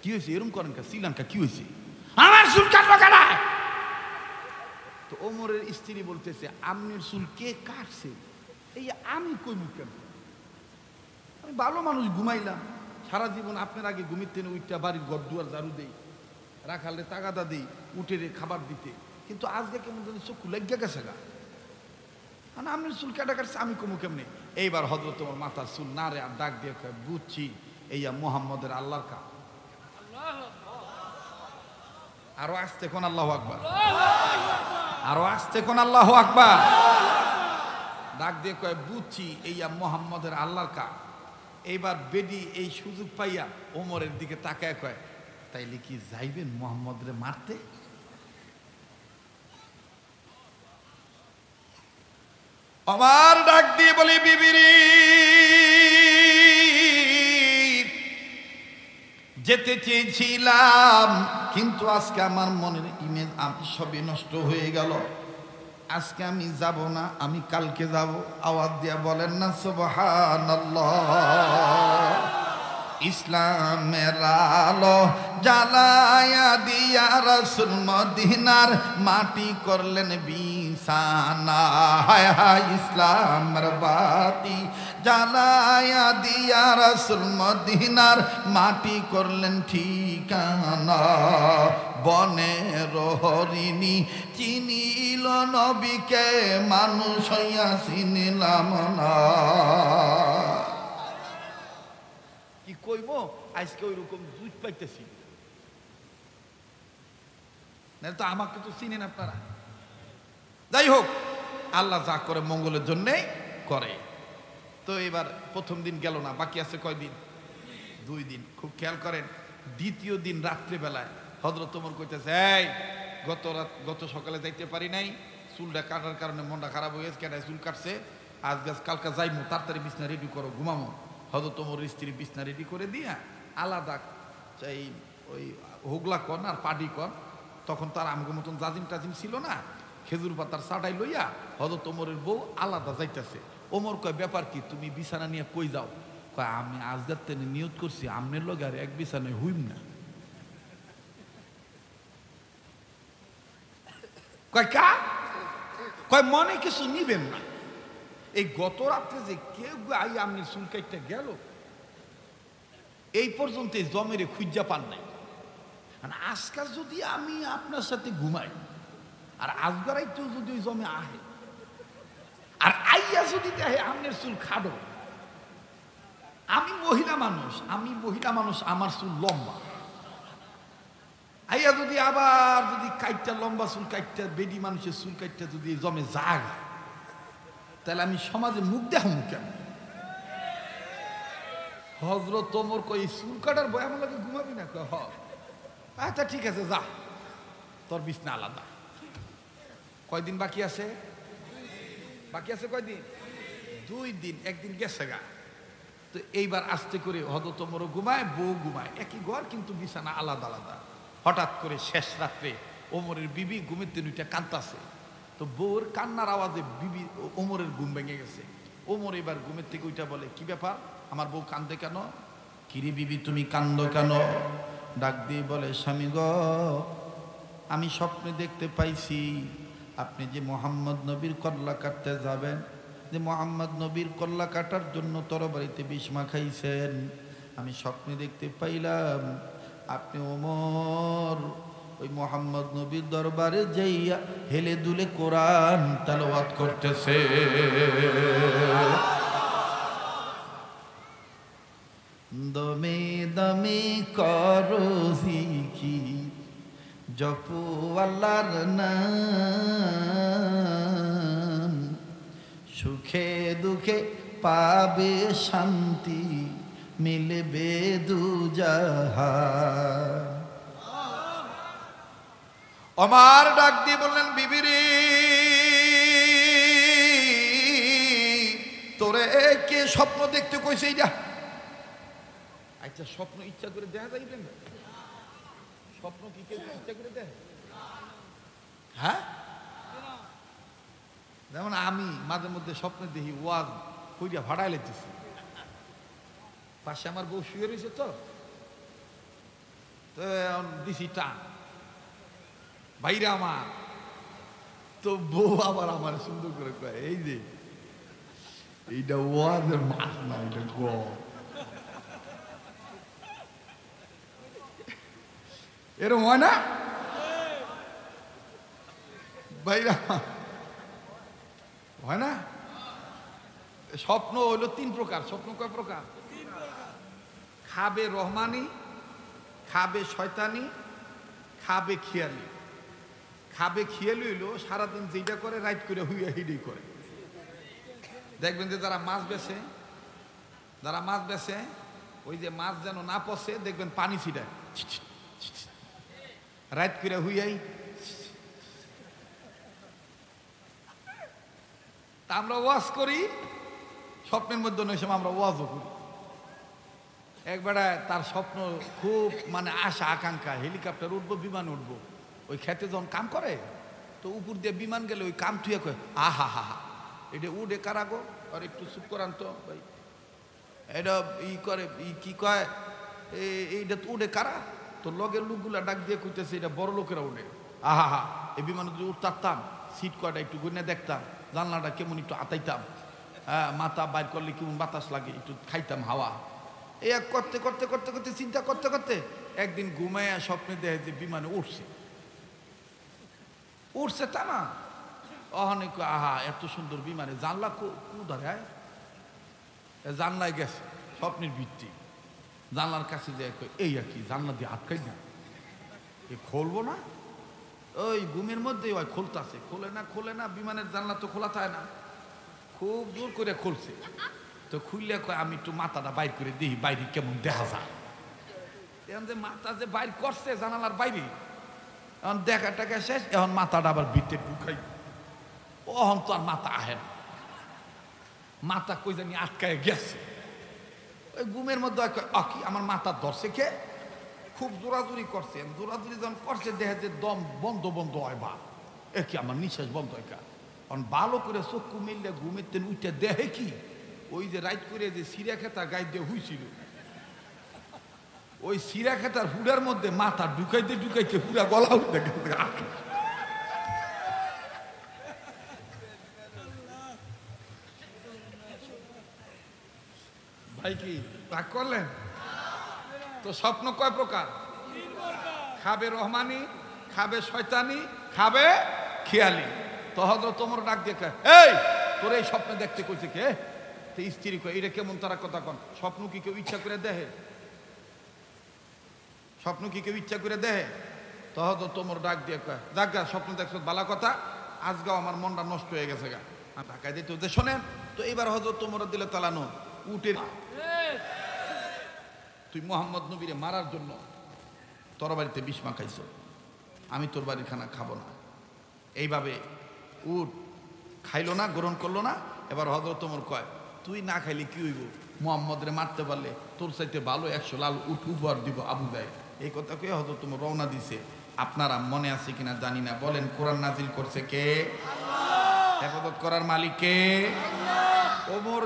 কি হয়েছে এরকম করেন কা, চিল্লানকা কি হয়েছে, আমার চুল কাটলো কেডা? তো ওমরের স্ত্রী বলতেছে, আমনের চুল কে কাটছে? এই আমি কইমু কেন, আমি ভালো মানুষ, ঘুমাইলাম সারা জীবন, আপনার আগে ঘুমিতে উইটা বাড়ির ঘর দুয়ার ঝাড়ু দেই, রাখালে তাগাদা দিই, উঠে রে খাবার দিতে, কিন্তু আজকে কেমন যেন চক্ষু লেগে গেছে গা, মানে আমনের চুল কেটে কাটছে, আমি কমু কেমনে? এইবার হযরত ওমর মাথার চুল না রে আর ডাক দিয়ে বুঝছি, এইয়া মোহাম্মদের আল্লাহর কাজ। আরো আসতে কোন আল্লাহু আকবার, আরো আসতে কোন আল্লাহু আকবার। ডাক দিয়ে কয় বুঝছি এই মোহাম্মদের আল্লাহর কা। এইবার বেডি এই সুযোগ পাইয়া ওমরের দিকে তাকায় কয় তাইলে কি যাইবেন মোহাম্মদরে মারতে? আমার ডাক দিয়ে বলি বিবিরি যেতে চেয়েছিলাম, কিন্তু আজকে আমার মনের ইমেজ সবই নষ্ট হয়ে গেল। আজকে আমি যাব না, আমি কালকে যাব। আওয়াজ দিয়া বলেন না সুবহানাল্লাহ। ইসলামের আলো জ্বালায়া দিয়া রাসূল মদিনার মাটি করলেন বিছানা। হায় হায় ইসলামের বাতি জ্বালায়া দিয়া রাসূল মদিনার মাটি করলেন ঠিকানা। বনের হরিণী চিনিল নবীকে, মানুষ হইয়া চিনিলাম না। কি কইব আজকে ওই রকম জুট পাইতেছি না, তো আমাকে তো চিনেন আপনারা। যাই হোক, আল্লাহ যা করে মঙ্গলের জন্যে করে। তো এবার প্রথম দিন গেল না, বাকি আছে কয়দিন? 2 দিন। খুব খেয়াল করেন, দ্বিতীয় দিন রাত্রিবেলায় হযরত ওমর কইতেছে, এই গত সকালে যাইতে পারি নাই, চুলটা কাটার কারণে মনটা খারাপ হয়ে গেছে, কেটায় চুল কাটছে, আজ কালকে যাইমু, তাড়াতাড়ি বিছনা রেডি করো, ঘুমামো। হযরত ওমর স্ত্রী বিছনা রেডি করে দিয়া আলাদা এই ওই হোগলা কন আর পাডি কন, তখন তার আমগো মতন জাজিম টাজিম ছিল না, খেজুর পাতার চাটাই লইয়া হযরত ওমরের বউ আলাদা যাইতেছে। ওমর কয় ব্যাপার কি, তুমি বিছানা নিয়ে কই যাও? কয় আমি আজ রাতে নিয়ত করছি আমনের লগে আর এক বিছানায় হইম না। কয় কা? কয় মনে কিছু নিবেন না, এই গত রাত্রে যে কেউ আই আমনের চুল কাইটটা গেল, এই পর্যন্ত জমেরে খুঁজা পান নাই। আজকাল যদি আমি আপনার সাথে ঘুমাই আর আজগারাইতেও যদি ওই জমে আহে আর আইয়া যদি দেখে আমনের চুল খাডো, আমি মহিলা মানুষ, আমার চুল লম্বা, আইয়া যদি আবার যদি কাইটটা লম্বা চুল কাইটটা বেডি মানুষের চুল কাইটটা যদি জমে জাগা, তাহলে আমি সমাজে মুখ দেখাম কেন? হযরত ওমর কই চুল কাটার বয় আমার লাগে ঘুমাবি না? হ আচ্ছা ঠিক আছে, যা, তোর বিছনা আলাদা। কয়দিন বাকি আছে? কয়দিন? 2 দিন। একদিন গেছে গা। তো এইবার আস্তে করে হযরত ওমরও ঘুমায়, বউ ঘুমায়, একই ঘর কিন্তু বিছানা আলাদা আলাদা। হঠাৎ করে শেষ রাত্রে ওমরের বিবি ঘুমেতে দুইটা কাঁদতাছে। তো বউর কান্নার আওয়াজে বিবি ওমরের ঘুম ভেঙে গেছে। ওমর এবার ঘুমের থেকে ওইটা বলে, কি ব্যাপার, আমার বউ কান্দে কেন? কিরে বিবি তুমি কান্দো কেন? ডাক দিয়ে বলে, স্বামী গো, আমি স্বপ্নে দেখতে পাইছি আপনি যে মোহাম্মদ নবীর কল্লা কাটতে যাবেন, যে মোহাম্মদ নবীর কল্লা কাটার জন্য তরবারিতে বিষ মাখাইছেন। আমি স্বপ্নে দেখতে পাইলাম আপনি ওমর ওই মোহাম্মদ নবীর দরবারে যাইয়া হেলে দুলে কোরআন তেলাওয়াত করতেছে। দমে দমে করো জিকির, জপো আল্লাহর নাম, সুখে দুঃখে পাবে শান্তি, মিলবে দুজাহান। ওমর ডাক দিয়ে বললেন, বিবিরে তোরে কে স্বপ্ন দেখতে কইছে? এইটা আচ্ছা, স্বপ্ন ইচ্ছা করে দেখা যাইবে না? স্বপ্ন কি কেউ ইচ্ছা করে দেখে? হ্যাঁ, যেমন আমি মাঝে মধ্যে স্বপ্নে দেখি ওয়াজ কইরা ভাড়াই লেতেছি, পাশে আমার বউ শুয়ে রয়েছে, তো দিছি টান বাইরে আমার, তো বউ আবার আমার সুন্দর করে কয়, এই যে এইটা ওয়াজের মাছ না, এটা গম। এরকম হয় না বাইরা? হয় না? স্বপ্ন হইল 3 প্রকার। স্বপ্ন কয় প্রকার? খাবে রহমানি, খাবে শয়তানি, খাবে খেয়ালি। খাবে খেয়ালি হইলো সারাদিন যেটা করে রাইট করে হুইয়া হিডি করে। দেখবেন যে যারা মাছ বেছে ওই যে মাছ যেন না পচে দেখবেন পানি ছিটায় রাইট করে হুইয়াই। তা আমরা ওয়াজ করি, স্বপ্নের মধ্যে নয় সময় আমরা ওয়াজও করি। একবারে তার স্বপ্ন খুব মানে আশা আকাঙ্ক্ষা, হেলিকপ্টার উঠবো, বিমান উঠবো। ওই খেতে যখন কাম করে তো উপর দিয়ে বিমান গেলে ওই কাম থুয়ে কয় আহা হা হা, এটা উঠে কারাগো। আর একটু চুপ করান তো ভাই, এটা করে কি কয় এইটা তো উঠে কারা? তো লগের লোকগুলা ডাক দিয়ে কইতেছে এটা বড় লোকেরা উঠে। আহা হা, এই বিমানে যদি উঠতাম, সিট কয়টা একটু গুনে দেখতাম, জানলাটা কেমন একটু আতাইতাম, হ্যাঁ মাথা বাইর করলে কেমন বাতাস লাগে, একটু খাইতাম হাওয়া। এই এক করতে করতে করতে করতে চিন্তা করতে করতে একদিন ঘুমাইয়া স্বপ্নে দেখে যে বিমানে উঠছে তা না। অনেক আহা এত সুন্দর বিমানে, জানলা কোথায়? জানলায় গেছে, স্বপ্নের ভিত্তি। জানলার কাছে যে এই আর কি, জানলা দিয়ে আটকাই না, এ খুলবো না। ওই ঘুমের মধ্যে ওই খুলতাছে, খোলে না, বিমানের জানলা তো খোলা থাকে না। খুব জোর করে খুলছে, তো খুললে কয় আমি একটু মাথাটা বাইর করে দিই বাইরে কেমন দেখা যায়। এখন যে মাথা যে বাইর করছে জানালার বাইরে, এখন দেখা টাকা শেষ, এখন মাথাটা আবার ভিতরে ঢুকাই। ওহন তো আর মাথা আহে না, মাথা কই জানি আটকায় গেছে। ওই ঘুমের মধ্যে কি আমার মাথা ধরছে কে? খুব জোরাজুরি করছে, জোরাজুরি যখন করছে দেখে যে দম বন্ধ হয়, বা এ কি আমার নিঃশ্বাস বন্ধ হয়। কারণ ভালো করে চক্ষু মিললে ঘুমের তেন উঠে দেখে কি ওই যে রাইট করে যে সিরা খেতা গায়ে দিয়ে হুইছিল, ওই সিরা খেতার হুড়ার মধ্যে মাথা ঢুকাইতে হুড়া গলা উঠে গেছে। ভাই কি রাগ করলেন? তো স্বপ্ন কয় প্রকার? খাবে রহমানি, খাবে শয়তানি, খাবে খেয়ালি। তো হযরত ওমর ডাক দিয়ে এই তোর এই স্বপ্ন দেখতে কইছে কে? তো স্ত্রী কয় এটা কেমন তারা কথা কন, স্বপ্ন কি কেউ ইচ্ছা করে দেখে? স্বপ্ন কি কেউ ইচ্ছা করে দেখে? তো হযরত ওমর ডাক দিয়ে কয় যাক গা, স্বপ্ন দেখছো ভালো কথা, আজগাও আমার মনটা নষ্ট হয়ে গেছে গা, ঢাকায় দিতে হচ্ছে। শোনেন তো এইবার হযরত ওমর দিলে তালানো উঠে, তুই মোহাম্মদ নবীরে মারার জন্য তোর বাড়িতে বিষ মাখাইছ, আমি তোর বাড়ির খানা খাবো না। এইভাবে উঠ খাইলো না, গ্রহণ করলো না। এবার হযরত ওমর কয় তুই না খাইলে কি হইব, মোহাম্মদরে মারতে পারলে তোর চাইতে ভালো 100 লাল উঠ উপহার দিব আবু জাহেল। এই কথা কে হযরত ওমর রওনা দিছে। আপনারা মনে আছে কিনা জানি না, বলেন কোরআন নাজিল করছে কে? আল্লাহ। হেফাজত করার মালিক কে? আল্লাহ। ওমর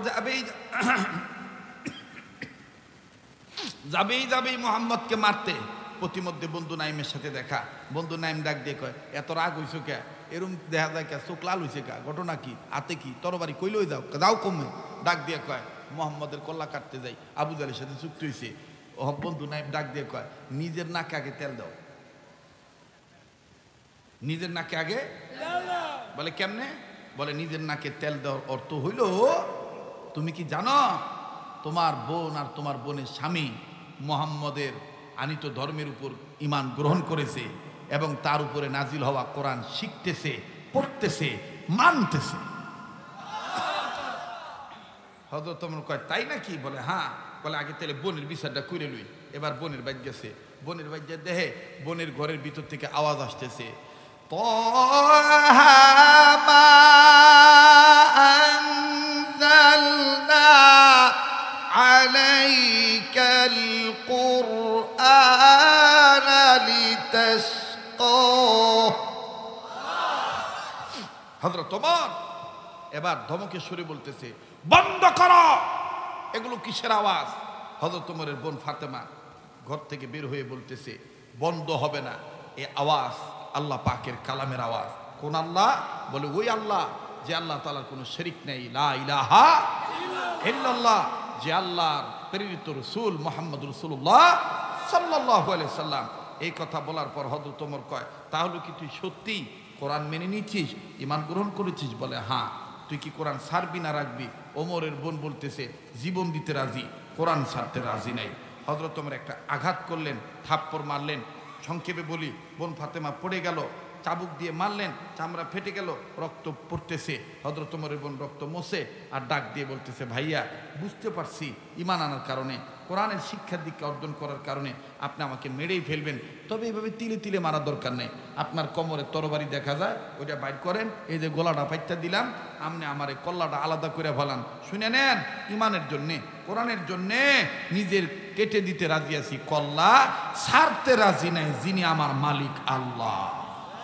যাবেই মোহাম্মদকে মারতে। প্রতিমধ্যে বন্ধু নাইমের সাথে দেখা, বন্ধু নাইম ডাক দিয়ে কয় এত রাগ হইছো কে? এরম দেখা যায় কে? চোখ লাল হয়েছে কে? ঘটনা কি? আতে কি? তরবারি কইলই যাও কমে। ডাক দিয়ে কয় মোহাম্মদের কল্লা কাটতে যাই, আবু জাহেলের সাথে চুক্তি হয়েছে। ও বন্ধু নাইম ডাক দিয়ে কয় নিজের নাকে আগে তেল দাও, নিজের নাকে আগে। বলে কেমনে? বলে নিজের নাকে তেল দেওয়ার অর্থ হইল তুমি কি জানো তোমার বোন আর তোমার বোনের স্বামী মুহাম্মদের আনিত ধর্মের উপর ঈমান গ্রহণ করেছে এবং তার উপরে নাজিল হওয়া কোরআন শিখতেছে, পড়তেছে, মানতেছে। হযরত ওমর কয় তাই নাকি? বলে হ্যাঁ। বলে আগে তাহলে বোনের বিচারটা করে লই। এবার বোনের বাইর গেছে, বোনের বাইর গিয়ে দেখে বোনের ঘরের ভিতর থেকে আওয়াজ আসতেছে আলাইকাল কুরআন লিতাশকা। হযরত ওমর এবার ধমকে সুরে বলতেছে বন্ধ করো, এগুলো কিসের আওয়াজ? হযরত ওমরের বোন ফাতেমা ঘর থেকে বের হয়ে বলতেছে বন্ধ হবে না, এই আওয়াজ আল্লাহ পাকের কালামের আওয়াজ। কোন আল্লাহ? বলে ওই আল্লাহ যে আল্লাহ তাআলার কোনো শরীক নেই, লা ইলাহা ইল্লাল্লাহ, যে আল্লাহর প্রেরিত রাসূল মুহাম্মদ রাসূলুল্লাহ সাল্লাল্লাহু আলাইহি সাল্লাম। এই কথা বলার পর হযরত ওমর কয় তাহলে কি তুই সত্যি কোরআন মেনে নিচ্ছিস, ঈমান গ্রহণ করেছিস? বলে হ্যাঁ। তুই কি কোরআন ছাড়বি না রাখবি? ওমরের বোন বলতেছে জীবন দিতে রাজি, কোরআন ছাড়তে রাজি নাই। হযরত ওমর একটা আঘাত করলেন, থাপ্পড় মারলেন, সংক্ষেপে বলি, বোন ফাতেমা পড়ে গেল, চাবুক দিয়ে মারলেন, চামড়া ফেটে গেল, রক্ত পড়তেছে। হযরত ওমরের বোন রক্ত মোছে আর ডাক দিয়ে বলতেছে, ভাইয়া বুঝতে পারছি ঈমান আনার কারণে, কোরআনের শিক্ষা দীক্ষা অর্জন করার কারণে আপনি আমাকে মেরেই ফেলবেন, তবে এইভাবে তিলে তিলে মারার দরকার নেই। আপনার কোমরে তরবারি দেখা যায়, ওইটা বাইর করেন, এই যে গলাটা পাইটা দিলাম, আপনি আমার এই কল্লাটা আলাদা করে ফেলান। শুনে নেন, ঈমানের জন্যে, কোরআনের জন্যে নিজের কেটে দিতে রাজি আছি, কল্লা ছাড়তে রাজি নাই যিনি আমার মালিক আল্লাহ।